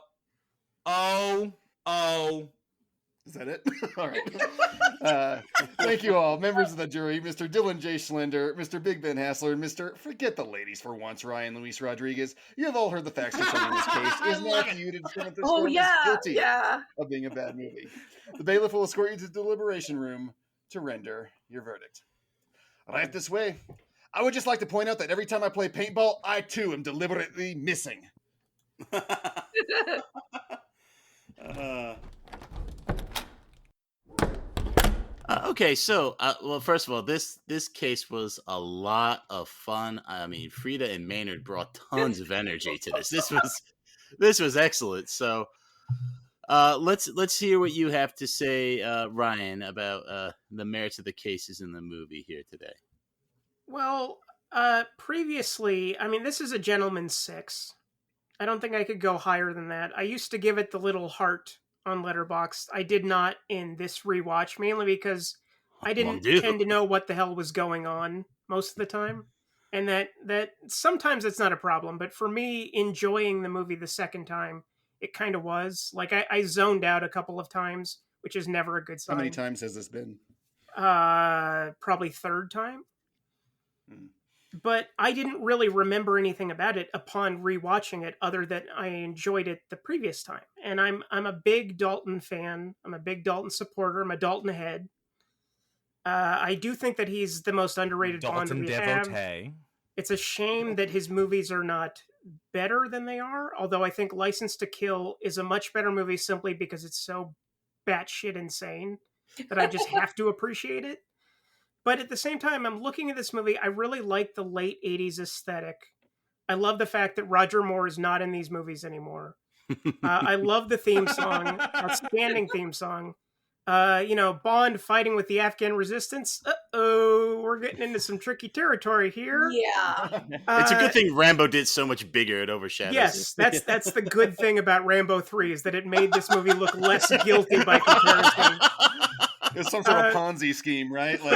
Is that it? All right. Thank you all, members of the jury, Mr. Dylan J. Schlender, Mr. Big Ben Hassler, and Mr. Forget the Ladies for once, Ryan Luis Rodriguez. You have all heard the facts concerning this case. It is now up to you to determine if this film is guilty of being a bad movie. The bailiff will escort you to the deliberation room to render your verdict. Right this way. I would just like to point out that every time I play paintball, I too am deliberately missing. Okay, so well, first of all, this case was a lot of fun. I mean, Frieda and Maynard brought tons of energy to this. This was excellent. So let's hear what you have to say, Ryan, about the merits of the cases in the movie here today. Well, previously, I mean, this is a gentleman's 6. I don't think I could go higher than that. I used to give it the little heart on Letterboxd. I did not in this rewatch, mainly because I didn't tend to know what the hell was going on most of the time. And that sometimes it's not a problem, but for me, enjoying the movie the second time, it kind of was. Like, I zoned out a couple of times, which is never a good sign. How many times has this been? Probably third time. But I didn't really remember anything about it upon rewatching it, other than I enjoyed it the previous time. And I'm a big Dalton fan. I'm a big Dalton supporter. I'm a Dalton head. I do think that he's the most underrated Bond we have. It's a shame that his movies are not better than they are. Although I think License to Kill is a much better movie simply because it's so batshit insane that I just have to appreciate it. But at the same time, I'm looking at this movie. I really like the late 80s aesthetic. I love the fact that Roger Moore is not in these movies anymore. I love the theme song. Outstanding theme song. Bond fighting with the Afghan resistance. Uh-oh, we're getting into some tricky territory here. Yeah. It's a good thing Rambo did so much bigger, it overshadows. Yes, that's the good thing about Rambo 3 is that it made this movie look less guilty by comparison. It's some sort of Ponzi scheme, right? Like...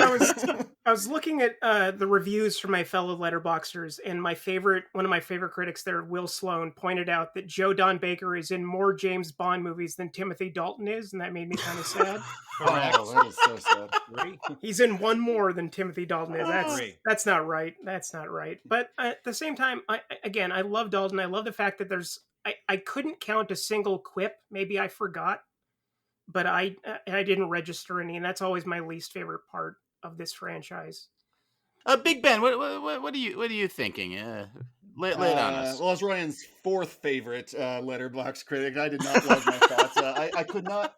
I was looking at the reviews from my fellow Letterboxers, and one of my favorite critics there, Will Sloan, pointed out that Joe Don Baker is in more James Bond movies than Timothy Dalton is, and that made me kind of sad. Oh, that is so sad. He's in one more than Timothy Dalton is. That's not right. That's not right. But at the same time, I love Dalton. I love the fact that I couldn't count a single quip. Maybe I forgot. But I didn't register any, and that's always my least favorite part of this franchise. Big Ben, what are you thinking? Lay it on us. Well, as Ryan's fourth favorite Letterboxd critic, I did not love my thoughts. I could not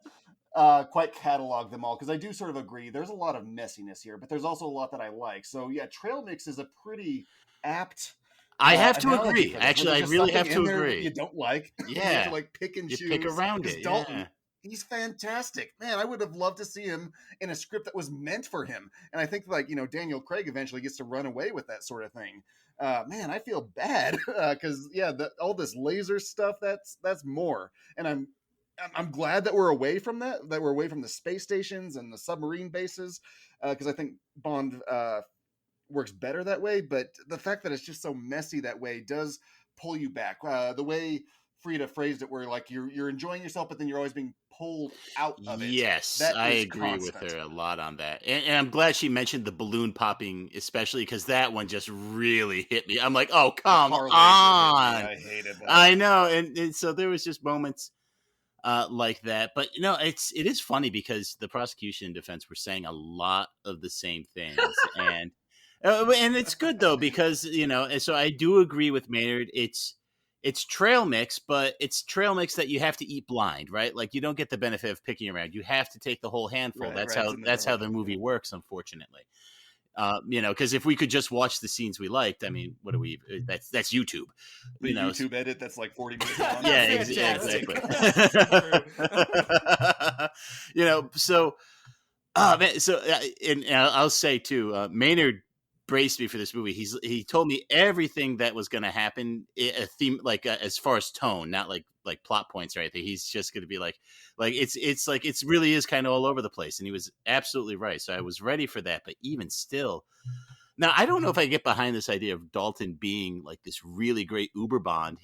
quite catalog them all because I do sort of agree. There's a lot of messiness here, but there's also a lot that I like. So yeah, trail mix is a pretty apt I have to analogy agree. for this, where Actually, I there's just really something have to in there that agree. you don't like. You have Yeah, to like pick and you choose. pick around 'Cause it. Dalton, Yeah. he's fantastic, man. I would have loved to see him in a script that was meant for him. And I think like Daniel Craig eventually gets to run away with that sort of thing. Man, I feel bad because all this laser stuff, that's more. And I'm glad that we're away from that we're away from the space stations and the submarine bases, because I think Bond works better that way. But the fact that it's just so messy that way does pull you back. The way Frieda phrased it, where like you're enjoying yourself, but then you're always being pulled out of it. Yes, That I is agree with constant. her a lot on that. And I'm glad she mentioned the balloon popping, especially because that one just really hit me. I'm like, oh, come Car laser hit me. on. I hated that. I know. And so there was just moments like that. But, it is funny because the prosecution and defense were saying a lot of the same things. And it's good, though, because, and so I do agree with Maynard. It's trail mix, but it's trail mix that you have to eat blind, right? Like you don't get the benefit of picking around. You have to take the whole handful. Right, That's right, how it's in the that's how dark. the movie works, unfortunately. Because if we could just watch the scenes we liked, I mean, what do we? That's YouTube. The YouTube edit that's like 40 minutes long. Yeah, Fantastic. exactly. So, man. So, and I'll say too, Maynard braced me for this movie. He told me everything that was going to happen, a theme, like as far as tone, not like plot points or anything. He's just going to be like it's like it's really is kind of all over the place, and he was absolutely right. So I was ready for that, but even still. Now I don't know if I get behind this idea of Dalton being like this really great Uber Bond.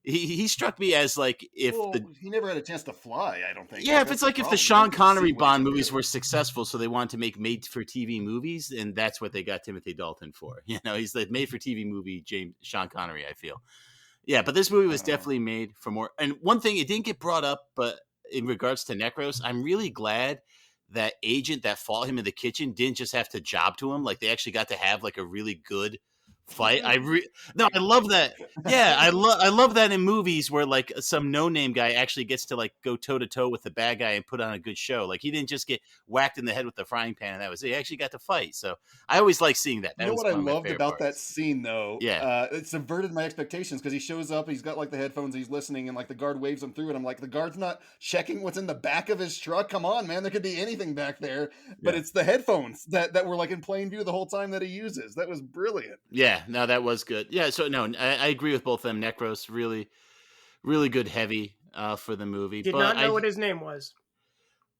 He struck me as like if he never had a chance to fly, I don't think. Yeah, if it's like if the Sean Connery Bond movies were successful, so they wanted to make made-for-TV movies, and that's what they got Timothy Dalton for. He's the made-for-TV movie Sean Connery, I feel. Yeah, but this movie was definitely made for more. And one thing, it didn't get brought up, but in regards to Necros, I'm really glad that agent that fought him in the kitchen didn't just have to job to him. Like they actually got to have like a really good fight. I love that. Yeah, I love that in movies where like some no-name guy actually gets to like go toe-to-toe with the bad guy and put on a good show. Like he didn't just get whacked in the head with the frying pan and that was it. He actually got to fight. So I always like seeing that. You know what I loved about that scene though? Yeah. It subverted my expectations because he shows up, he's got like the headphones, he's listening, and like the guard waves him through, and I'm like, the guard's not checking what's in the back of his truck. Come on, man, there could be anything back there. But it's the headphones that were like in plain view the whole time that he uses. That was brilliant. Yeah, no, that was good. Yeah, so no, I agree with both of them. Necros, really, really good heavy for the movie. Did not know what his name was.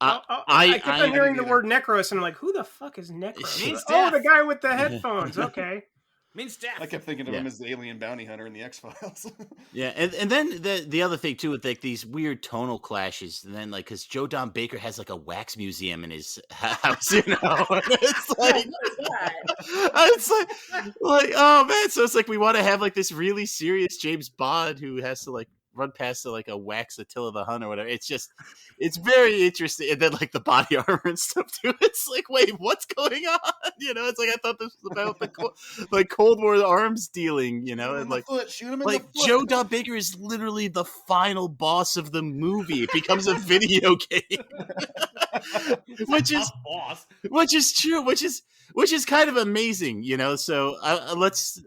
I kept on hearing the word Necros, and I'm like, who the fuck is Necros? Oh, the guy with the headphones. Okay. Means death. I kept thinking of him as the alien bounty hunter in the X-Files. Yeah, and then the other thing too with like these weird tonal clashes, and then like because Joe Don Baker has like a wax museum in his house, it's like oh man, so it's like we want to have like this really serious James Bond who has to like run past like a wax Attila the Hun or whatever. It's very interesting, and then like the body armor and stuff too. It's like, wait, what's going on? It's like I thought this was about the Cold War arms dealing. And like shoot him in like the foot. Joe Don Baker is literally the final boss of the movie. It becomes a video game, which is true, which is kind of amazing. So let's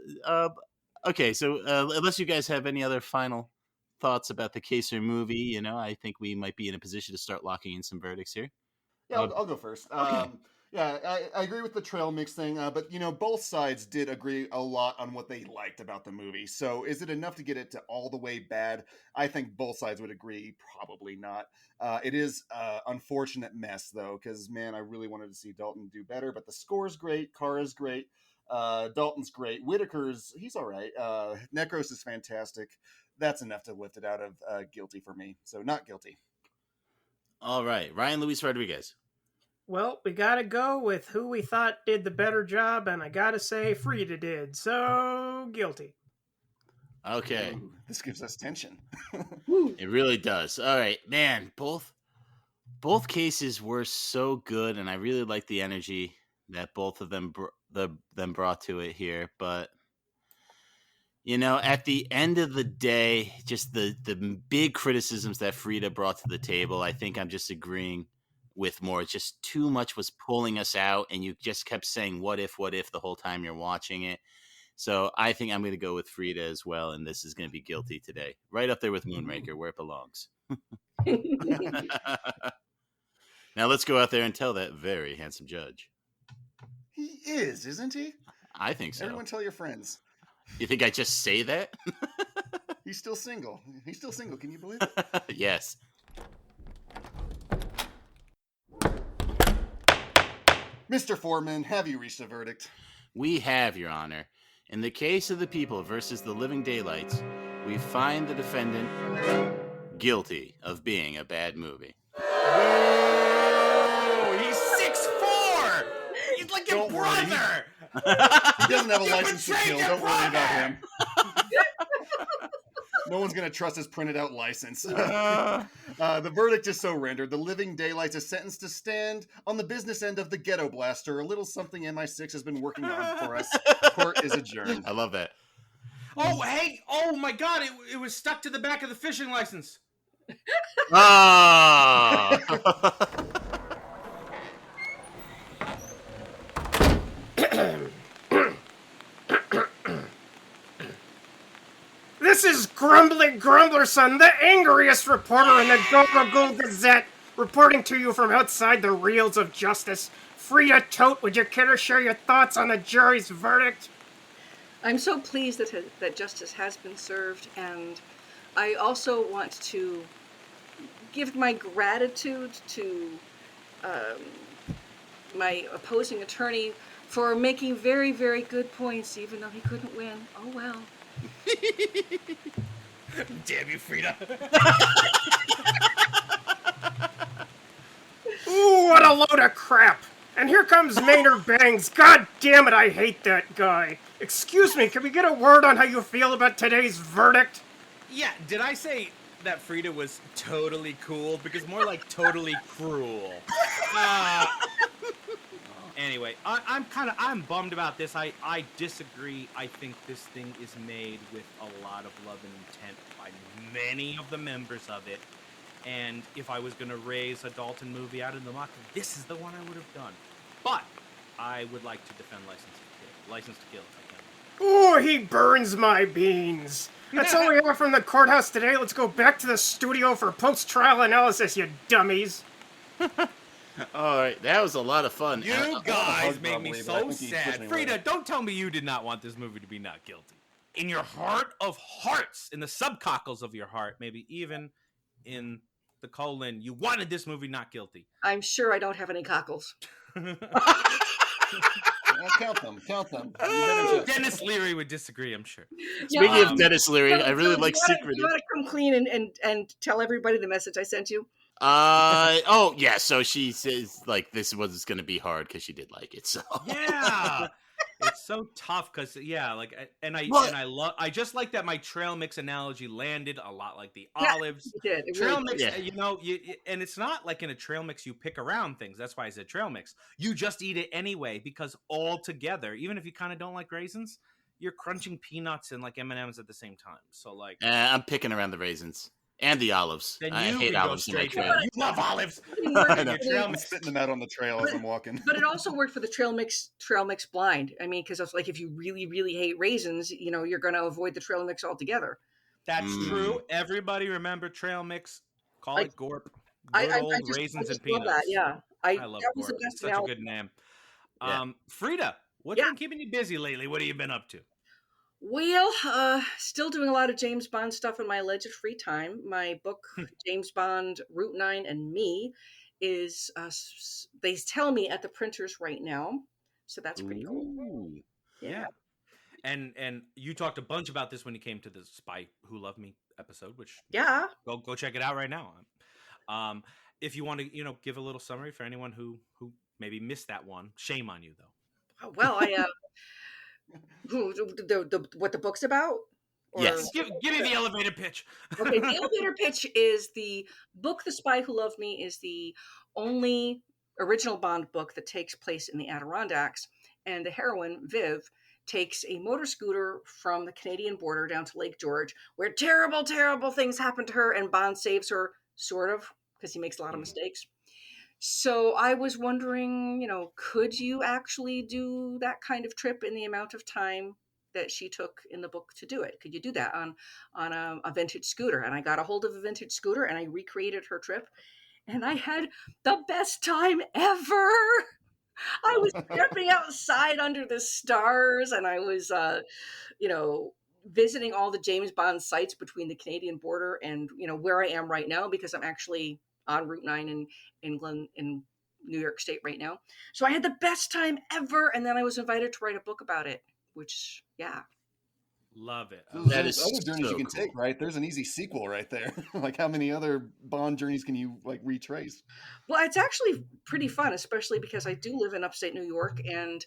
okay. So unless you guys have any other final thoughts about the case or movie, I think we might be in a position to start locking in some verdicts here. Yeah, I'll go first. Okay. Yeah, I agree with the trail mix thing, but both sides did agree a lot on what they liked about the movie. So is it enough to get it to all the way bad? I think both sides would agree, probably not. It is unfortunate mess though, because man, I really wanted to see Dalton do better. But the score's great, Kara's great, Dalton's great, Whitaker's he's all right, Necros is fantastic. That's enough to lift it out of guilty for me. So not guilty. All right, Ryan Luis Rodriguez. Well, we got to go with who we thought did the better job, and I got to say Frieda did. So guilty. Okay. Ooh, this gives us tension. It really does. All right, man, both cases were so good, and I really like the energy that both of them brought to it here, but at the end of the day, just the big criticisms that Frieda brought to the table, I think I'm just agreeing with more. Just too much was pulling us out, and you just kept saying, what if, the whole time you're watching it. So I think I'm going to go with Frieda as well, and this is going to be guilty today. Right up there with Moonraker, where it belongs. Now let's go out there and tell that very handsome judge. He is, isn't he? I think so. Everyone tell your friends. You think I just say that? He's still single. He's still single. Can you believe it? Yes. Mr. Foreman, have you reached a verdict? We have, Your Honor. In the case of the people versus the living daylights, we find the defendant guilty of being a bad movie. Oh, he's 6'4". He's like your Don't worry. brother. He doesn't have a license to kill. betrayed Don't your worry about brother! him. No one's going to trust his printed out license. The verdict is so rendered. The living daylights is sentenced to stand on the business end of the ghetto blaster, a little something MI6 has been working on for us. Court is adjourned. I love that. Oh, hey! Oh my God! It was stuck to the back of the fishing license. Ah! This is Grumbly Grumblerson, the angriest reporter in the Go Gazette, reporting to you from outside the Reels of Justice. Frieda Toth, would you care to share your thoughts on the jury's verdict? I'm so pleased that justice has been served, and I also want to give my gratitude to my opposing attorney for making very, very good points, even though he couldn't win. Oh well. Damn you, Frieda. Ooh, what a load of crap! And here comes Maynard Bangs. God damn it, I hate that guy. Excuse me, can we get a word on how you feel about today's verdict? Yeah, did I say that Frieda was totally cool? Because more like totally cruel. Anyway, I'm bummed about this. I disagree. I think this thing is made with a lot of love and intent by many of the members of it. And if I was going to raise a Dalton movie out of the muck, this is the one I would have done. But I would like to defend License to Kill if I can. Ooh, he burns my beans. That's all we have from the courthouse today. Let's go back to the studio for post-trial analysis, you dummies. All right, that was a lot of fun. You guys make me probably, but I so think he's pushing sad. me Frieda, right. don't tell me you did not want this movie to be not guilty. In your heart of hearts, in the subcockles of your heart, maybe even in the colon, you wanted this movie not guilty. I'm sure I don't have any cockles. Count them. You better just- Dennis Leary would disagree, I'm sure. Speaking of Dennis Leary, I really like you Secret. want to come clean and tell everybody the message I sent you? Oh yeah. So she says like this was going to be hard because she did like it. So Yeah. It's so tough because I just like that my trail mix analogy landed a lot like the olives. It did. It Trail really mix, did. and it's not like in a trail mix you pick around things. That's why I said trail mix. You just eat it anyway because all together, even if you kind of don't like raisins, you're crunching peanuts and like M&Ms at the same time. So like, I'm picking around the raisins and the olives. then I you hate can go olives in my straight trail. to you love olives. I know. Your trail I'm mix. spitting them out on the trail as I'm walking. But it also worked for the trail mix blind. I mean, because it's like if you really, really hate raisins, you're going to avoid the trail mix altogether. That's true. Everybody remember trail mix. Call it Gorp. Good old raisins and love peanuts. that. Yeah, I love that was Gorp. the best It's such analogy. a good name. Yeah. Frida, what's been keeping you busy lately? What have you been up to? Well, still doing a lot of James Bond stuff in my alleged free time. My book, James Bond, Route 9 and Me, is, they tell me, at the printers right now. So that's pretty cool. Ooh. Yeah. And you talked a bunch about this when you came to the Spy Who Loved Me episode, which Yeah. go check it out right now. If you want to, give a little summary for anyone who maybe missed that one, shame on you though. Well, what the book's about? Or- Yes. Give me the elevator pitch. Okay, the elevator pitch is the book The Spy Who Loved Me is the only original Bond book that takes place in the Adirondacks, and the heroine, Viv, takes a motor scooter from the Canadian border down to Lake George, where terrible, terrible things happen to her, and Bond saves her, sort of, because he makes a lot of mistakes. So I was wondering, could you actually do that kind of trip in the amount of time that she took in the book to do it. Could you do that on a vintage scooter? And I got a hold of a vintage scooter and I recreated her trip, and I had the best time ever. I was camping outside under the stars, and I was, visiting all the James Bond sites between the Canadian border and, where I am right now, because I'm actually on Route 9 in England, in New York State right now. So I had the best time ever. And then I was invited to write a book about it, which, yeah. Love it. So That there's is other journeys so you can cool. take, right? There's an easy sequel right there. Like, how many other Bond journeys can you like retrace? Well, it's actually pretty fun, especially because I do live in upstate New York, and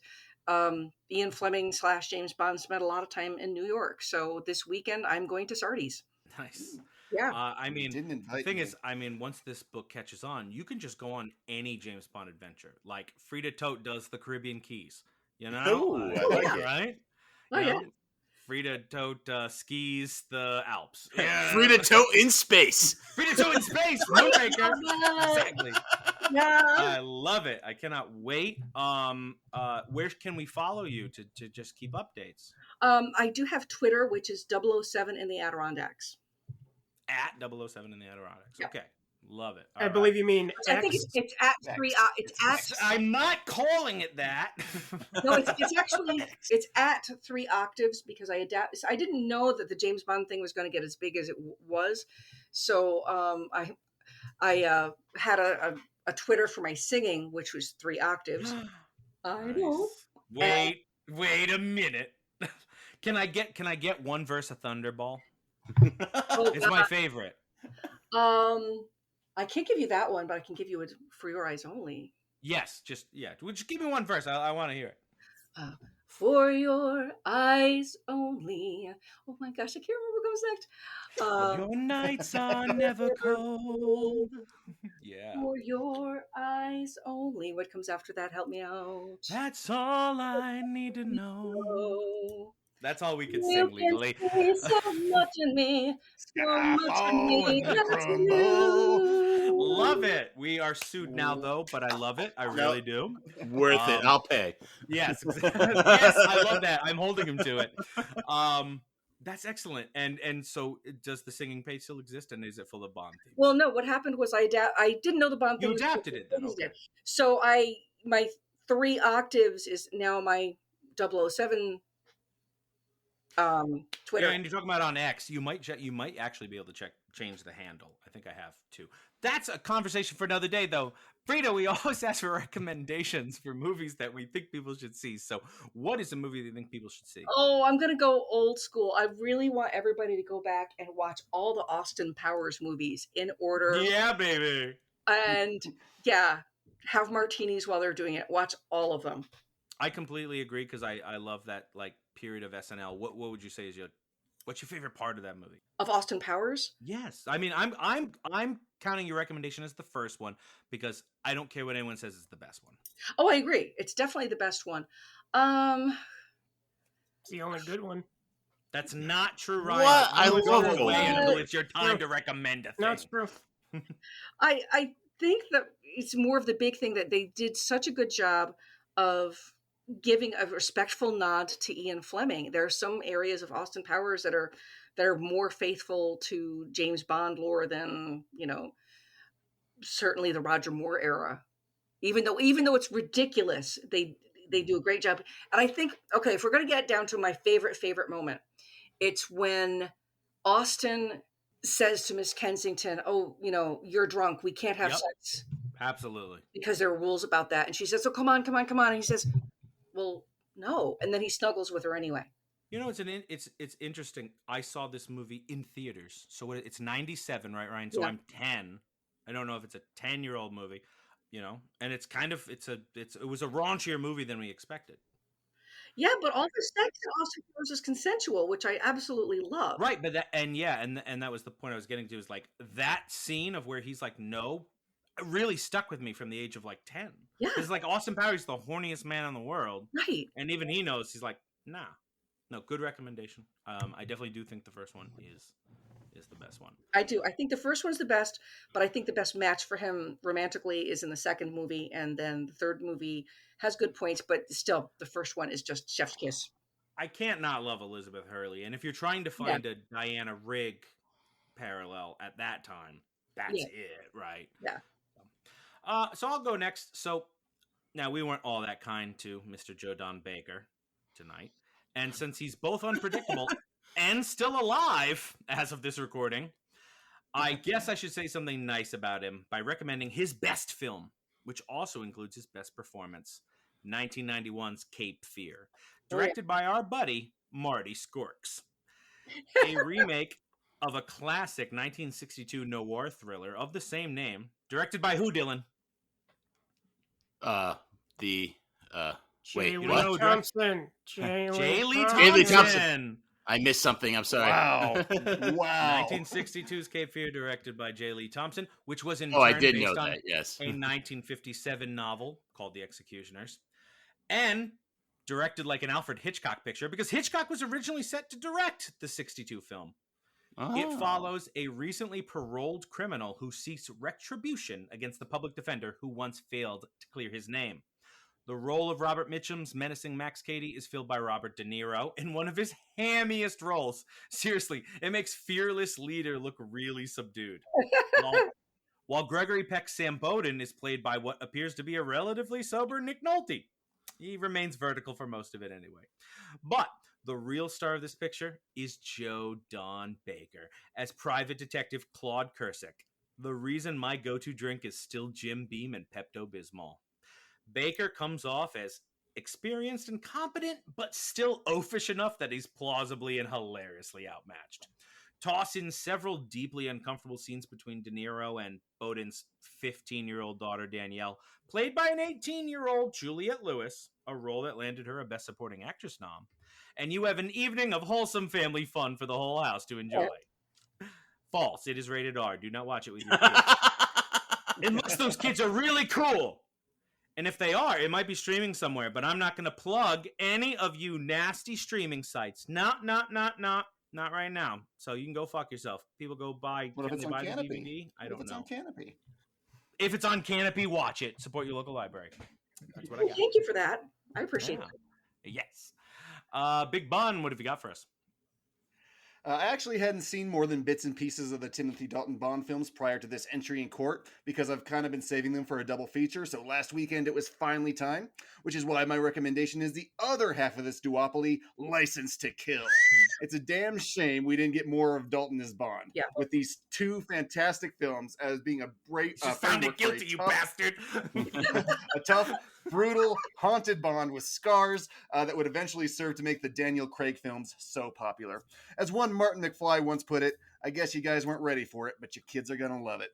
Ian Fleming / James Bond spent a lot of time in New York. So this weekend I'm going to Sardi's. Nice. Yeah. I mean, Didn't the invite thing me. is, I mean, once this book catches on, you can just go on any James Bond adventure. Like Frieda Toth does the Caribbean Keys, Oh, I like it. right? Oh, You yeah. know, Frieda Toth skis the Alps. Frida Toth in space. Frieda Toth in space, Moonraker. Exactly. Yeah. I love it. I cannot wait. Where can we follow you to just keep updates? I do have Twitter, which is 007 in the Adirondacks. At 007 in the Adirondacks. Yeah. Okay. Love it. I believe you mean I think X. it's at X. three. It's It's at. I'm not calling it that. No, it's actually it's at 3 octaves, because I didn't know that the James Bond thing was going to get as big as it was, so I had a Twitter for my singing, which was 3 octaves. I know. Nice. Wait a minute. Can I get one verse of Thunderball? Oh, It's my favorite. I can't give you that one, but I can give you it for your eyes only. Yes, just give me one verse. I want to hear it. For your eyes only. Oh my gosh, I can't remember what comes next. Your nights are never cold. Yeah. For your eyes only. What comes after that? Help me out. That's all I need to know. Oh, That's all we could you sing can legally. see so much in me, so much in me. Skyfall That's and you. Love it. We are sued now, though, but I love it. I really do. Worth it. I'll pay. Yes, yes, I love that. I'm holding him to it. That's excellent. And so, does the singing page still exist, and is it full of Bond themes? Well, no. What happened was I didn't know the Bond thing. You adapted it then. was- Okay. So my 3 octaves is now my 007 Twitter. Yeah, and you're talking about on X. You might actually be able to change the handle. I think I have too. That's a conversation for another day, though. Frieda, we always ask for recommendations for movies that we think people should see. So, what is a movie that you think people should see? Oh, I'm gonna go old school. I really want everybody to go back and watch all the Austin Powers movies in order. Yeah, baby. And yeah, have martinis while they're doing it. Watch all of them. I completely agree, because I love that like period of SNL. What would you say is what's your favorite part of that movie? Of Austin Powers? Yes, I mean I'm counting your recommendation as the first one, because I don't care what anyone says is the best one. Oh, I agree. It's definitely the best one. It's the only good one. That's not true, Ryan. What? I Always love go it. away until it's your time No. to recommend a thing. No, it's true. I think that it's more of the big thing that they did such a good job of giving a respectful nod to Ian Fleming. There are some areas of Austin Powers that are more faithful to James Bond lore than, certainly the Roger Moore era. Even though it's ridiculous, they do a great job. And I think, okay, if we're going to get down to my favorite moment, it's when Austin says to Miss Kensington, "Oh, you're drunk. We can't have Yep. sex Absolutely. because there are rules about that." And she says, "Oh, come on." And he says, "Well, no." And then he snuggles with her anyway. It's interesting. I saw this movie in theaters. So it's 97, right, Ryan? So Yeah. I'm 10. I don't know if it's a 10-year-old movie, and it's kind of it was a raunchier movie than we expected. Yeah, but all the sex in Austin Powers is consensual, which I absolutely love. Right, but and that was the point I was getting to, is like that scene of where he's like, no, really stuck with me from the age of like 10. Yeah. Because like Austin Powers is the horniest man in the world, Right. and even he knows. He's like, nah, no, good recommendation. I definitely do think the first one is the best one. I do. I think the first one's the best, but I think the best match for him romantically is in the second movie, and then the third movie has good points, but still, the first one is just chef's kiss. I can't not love Elizabeth Hurley. And if you're trying to find a Diana Rigg parallel at that time, that's it, right? Yeah. So I'll go next. So now we weren't all that kind to Mr. Joe Don Baker tonight. And since he's both unpredictable and still alive as of this recording, I guess I should say something nice about him by recommending his best film, which also includes his best performance, 1991's Cape Fear, directed by our buddy Marty Skorks. A remake of a classic 1962 noir thriller of the same name, directed by who, Dylan? J. Lee what? Thompson. J. Lee Thompson. Thompson. I missed something. I'm sorry. Wow. Wow. 1962's Cape Fear, directed by J. Lee Thompson, which was in I turn did based know on that. Yes. a 1957 novel called The Executioners, and directed like an Alfred Hitchcock picture because Hitchcock was originally set to direct the 62 film. It follows a recently paroled criminal who seeks retribution against the public defender who once failed to clear his name. The role of Robert Mitchum's menacing Max Cady is filled by Robert De Niro in one of his hammiest roles. Seriously, it makes fearless leader look really subdued. While Gregory Peck's Sam Bowden is played by what appears to be a relatively sober Nick Nolte. He remains vertical for most of it anyway. But the real star of this picture is Joe Don Baker as Private Detective Claude Kersick. The reason my go-to drink is still Jim Beam and Pepto-Bismol. Baker comes off as experienced and competent, but still oafish enough that he's plausibly and hilariously outmatched. Toss in several deeply uncomfortable scenes between De Niro and Bowden's 15-year-old daughter, Danielle, played by an 18-year-old Juliette Lewis, a role that landed her a Best Supporting Actress nom. And you have an evening of wholesome family fun for the whole house to enjoy. False. It is rated R. Do not watch it with your kids. Unless those kids are really cool. And if they are, it might be streaming somewhere, but I'm not going to plug any of you nasty streaming sites. Not right now. So you can go fuck yourself. People go buy. What if it's on buy the Canopy? DVD? I don't What if it's know. on Canopy? If it's on Canopy, watch it. Support your local library. That's what I got. Thank you for that. I appreciate it. Yes. Big Bun, what have you got for us? I actually hadn't seen more than bits and pieces of the Timothy Dalton Bond films prior to this entry in court because I've kind of been saving them for a double feature. So last weekend it was finally time, which is why my recommendation is the other half of this duopoly, License to Kill. It's a damn shame we didn't get more of Dalton as Bond. Yeah. With these two fantastic films as being a great Found it guilty, you bastard. a tough, brutal, haunted Bond with scars that would eventually serve to make the Daniel Craig films so popular. As one Martin McFly once put it, I guess you guys weren't ready for it, but your kids are going to love it.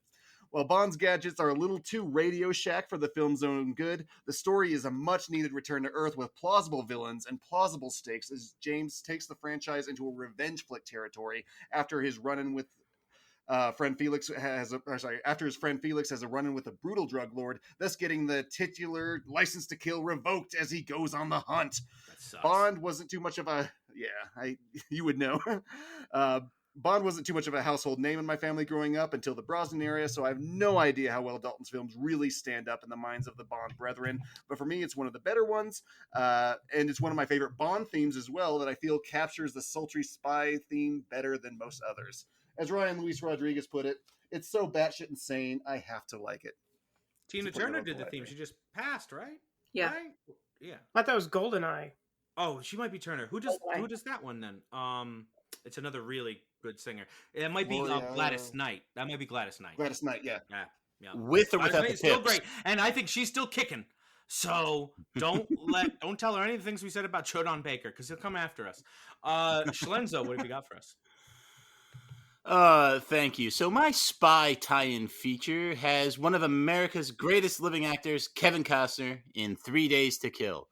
While Bond's gadgets are a little too Radio Shack for the film's own good, the story is a much-needed return to Earth with plausible villains and plausible stakes as James takes the franchise into a revenge flick territory after his run-in with after his friend Felix has a run-in with a brutal drug lord, thus getting the titular License to Kill revoked as he goes on the hunt. Bond wasn't too much of a you would know. Bond wasn't too much of a household name in my family growing up until the Brosnan era, so I have no idea how well Dalton's films really stand up in the minds of the Bond brethren. But for me, it's one of the better ones, and it's one of my favorite Bond themes as well that I feel captures the sultry spy theme better than most others. As Ryan Luis Rodriguez put it, it's so batshit insane, I have to like it. Tina Turner did the theme. She just passed, right? Yeah. Right? Yeah. I thought that was GoldenEye. Oh, she might be Turner. Who does that one then? It's another really good singer. It might be Gladys Knight. That might be Gladys Knight. Gladys Knight, yeah. Yeah. With or without the pips. Still great, and I think she's still kicking. So don't tell her any of the things we said about Joe Don Baker because he'll come after us. Schlenzo, what have you got for us? Thank you. So my spy tie-in feature has one of America's greatest living actors, Kevin Costner, in 3 Days to Kill.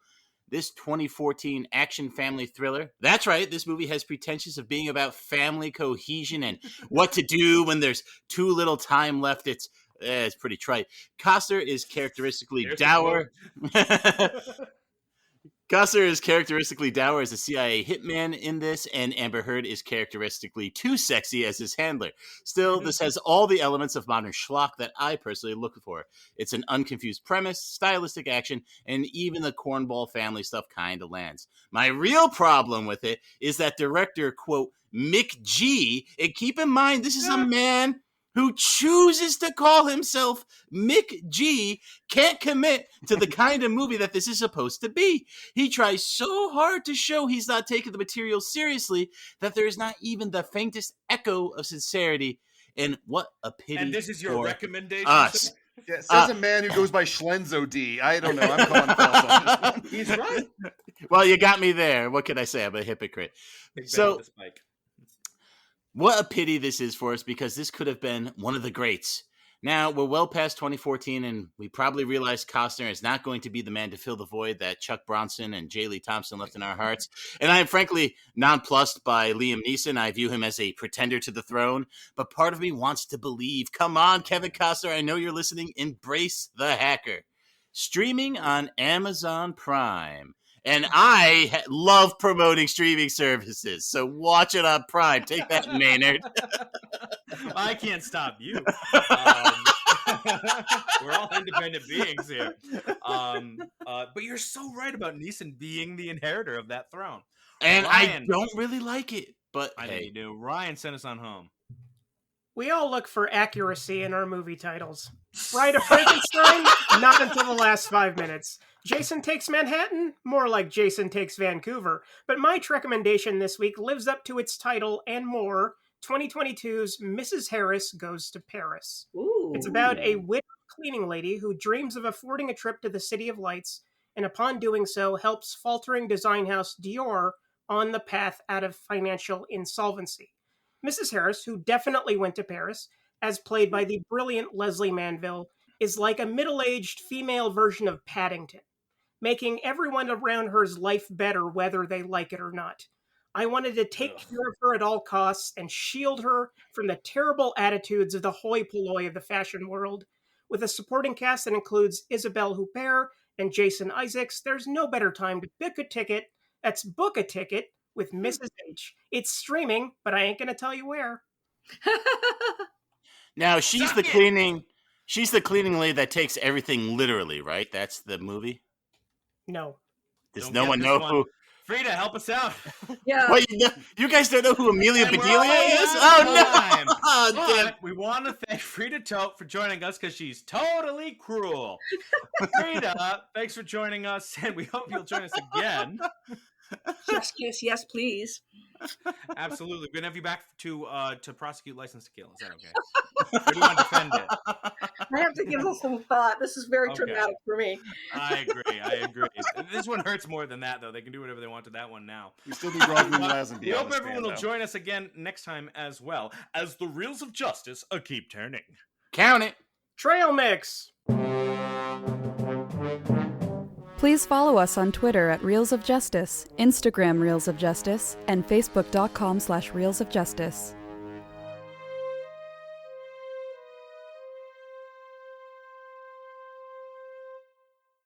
This 2014 action family thriller. That's right, this movie has pretensions of being about family cohesion and what to do when there's too little time left. It's pretty trite. Costner is characteristically dour. Costner is characteristically dour as a CIA hitman in this, and Amber Heard is characteristically too sexy as his handler. Still, this has all the elements of modern schlock that I personally look for. It's an unconfused premise, stylistic action, and even the cornball family stuff kind of lands. My real problem with it is that director, quote, Mick G, and keep in mind, this is a man who chooses to call himself Mick G, can't commit to the kind of movie that this is supposed to be. He tries so hard to show he's not taking the material seriously that there is not even the faintest echo of sincerity. And what a pity. And this is your recommendation? Us. Yeah, says a man who goes by Schlenzo D. I don't know. I'm calling false on this one. He's right. Well, you got me there. What can I say? I'm a hypocrite. So, what a pity this is for us, because this could have been one of the greats. Now, we're well past 2014, and we probably realize Costner is not going to be the man to fill the void that Chuck Bronson and J. Lee Thompson left in our hearts. And I am frankly nonplussed by Liam Neeson. I view him as a pretender to the throne, but part of me wants to believe. Come on, Kevin Costner, I know you're listening. Embrace the hacker. Streaming on Amazon Prime. And I love promoting streaming services, so watch it on Prime. Take that, Maynard. I can't stop you. We're all independent beings here. But you're so right about Neeson being the inheritor of that throne. And Ryan, I don't really like it, but I know hey. you do. Ryan, send us on home. We all look for accuracy in our movie titles. Bride of Frankenstein? Not until the last 5 minutes. Jason Takes Manhattan? More like Jason Takes Vancouver. But my recommendation this week lives up to its title and more, 2022's Mrs. Harris Goes to Paris. Ooh. It's about a widowed cleaning lady who dreams of affording a trip to the City of Lights, and upon doing so helps faltering design house Dior on the path out of financial insolvency. Mrs. Harris, who definitely went to Paris, as played by the brilliant Leslie Manville, is like a middle-aged female version of Paddington, making everyone around her's life better whether they like it or not. I wanted to take care of her at all costs and shield her from the terrible attitudes of the hoi polloi of the fashion world. With a supporting cast that includes Isabelle Huppert and Jason Isaacs, there's no better time to book a ticket. That's book a ticket with Mrs. H. It's streaming, but I ain't going to tell you where. Now, she's the cleaning lady that takes everything literally, right? That's the movie? No. Does Don't no get one this know one. who... Frida, help us out. Yeah. What, you guys don't know who Amelia And we're Bedelia all is? out Oh, of time. no! Oh, damn. But we want to thank Frieda Toth for joining us because she's totally cruel. Frieda, thanks for joining us, and we hope you'll join us again. Yes, please. Absolutely. We're going to have you back to prosecute License to Kill. Is that okay? Or do you want to defend it? I have to give this some thought. This is very Okay. traumatic for me. I agree. This one hurts more than that, though. They can do whatever they want to that one now. We still need Roger and Lazenby. We hope everyone will join us again next time as well, as the Reels of Justice keep turning. Count it. Trail Mix. Please follow us on Twitter at Reels of Justice, Instagram Reels of Justice, and Facebook.com/Reels of Justice.